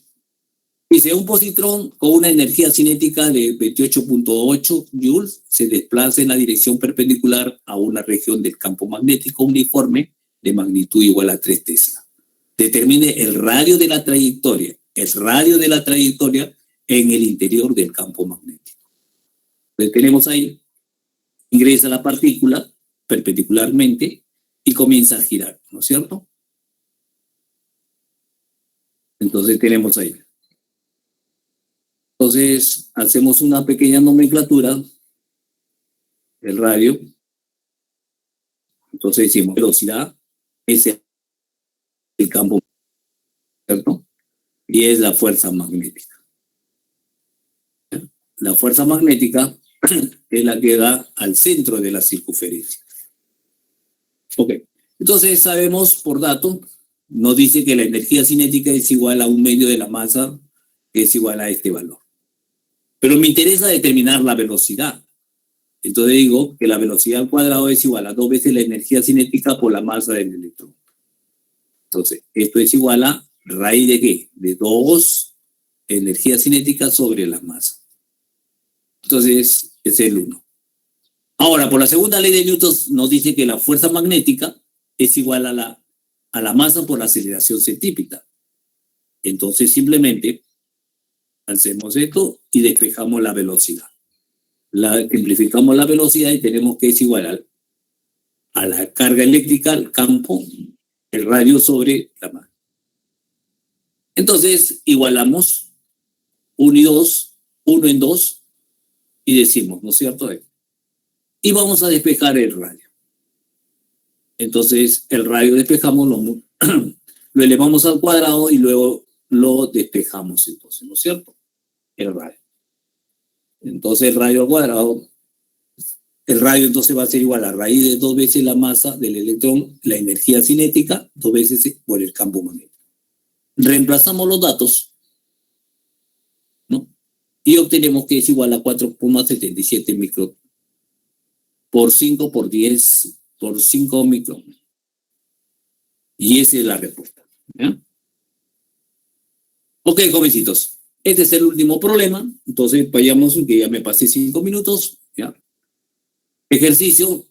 Dice, un positrón con una energía cinética de 28.8 joules se desplaza en la dirección perpendicular a una región del campo magnético uniforme de magnitud igual a 3 Tesla. Determine el radio de la trayectoria en el interior del campo magnético. Entonces tenemos ahí, ingresa la partícula perpendicularmente y comienza a girar, ¿no es cierto? Entonces tenemos ahí. Entonces hacemos una pequeña nomenclatura del radio. Entonces decimos velocidad es el campo, ¿cierto? Y es la fuerza magnética. La fuerza magnética es la que da al centro de la circunferencia. Ok. Entonces sabemos por dato, nos dice que la energía cinética es igual a 1/2 de la masa, que es igual a este valor. Pero me interesa determinar la velocidad. Entonces digo que la velocidad al cuadrado es igual a 2 veces la energía cinética por la masa del electrón. Entonces, esto es igual a raíz de ¿qué? De 2 energía cinética sobre la masa. Entonces, es el 1. Ahora, por la segunda ley de Newton nos dice que la fuerza magnética es igual a la masa por la aceleración centrípeta. Entonces, simplemente hacemos esto y despejamos la velocidad. Simplificamos la velocidad y tenemos que es igual a la carga eléctrica, al campo, el radio sobre la masa. Entonces, igualamos 1 y 2, 1 en 2, y decimos, ¿no es cierto? Y vamos a despejar el radio. Entonces, el radio despejamos, lo elevamos al cuadrado y luego lo despejamos, entonces, ¿no es cierto? El radio. Entonces, el radio al cuadrado, el radio entonces va a ser igual a raíz de 2 veces la masa del electrón, la energía cinética, 2 veces por el campo magnético. Reemplazamos los datos, ¿no? Y obtenemos que es igual a 4,77 micro por 5 por 10 por 5 micro. Y esa es la respuesta. ¿Ya? Ok, jovencitos. Este es el último problema. Entonces, vayamos, que ya me pasé 5 minutos. ¿Ya? Ejercicio: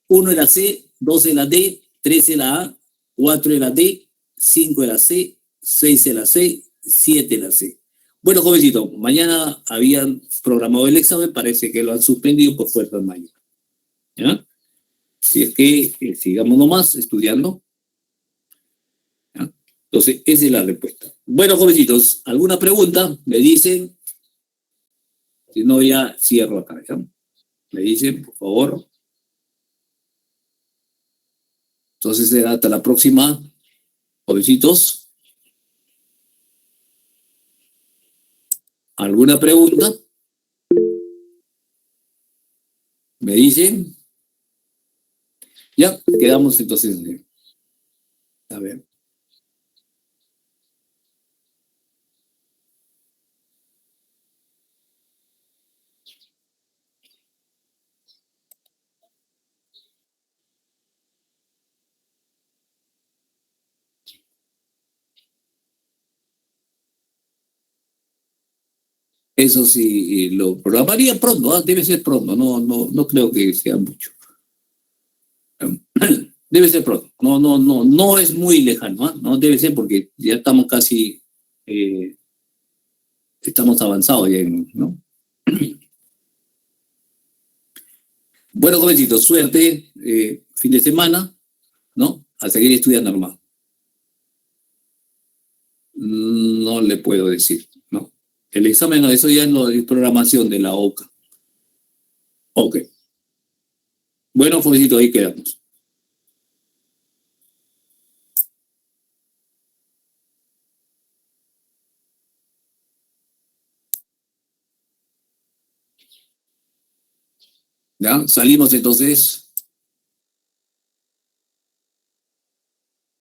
1 en la C, 2 en la D, 3 en la A, 4 en la D, 5 en la C, 6 en la C, 7 en la C. Bueno, jovencitos, mañana habían programado el examen, parece que lo han suspendido por fuerza mayor. ¿Ya? Si es que sigamos nomás estudiando. ¿Ya? Entonces, esa es la respuesta. Bueno, jovencitos, ¿alguna pregunta? Me dicen. Si no, ya cierro acá. ¿Ya? Me dicen, por favor. Entonces, hasta la próxima, jovencitos. ¿Alguna pregunta? ¿Me dicen? Ya, quedamos entonces. A ver. Eso sí, lo programaría pronto, ¿eh? Debe ser pronto, no creo que sea mucho. Debe ser pronto, no es muy lejano, ¿eh? No debe ser porque ya estamos casi, estamos avanzados ya, ¿no? Bueno, jovencitos, suerte, fin de semana, ¿no? A seguir estudiando normal. No le puedo decir, ¿no? El examen, eso ya es programación de la OCA. Ok. Bueno, jovencitos, ahí quedamos. ¿Ya? Salimos entonces.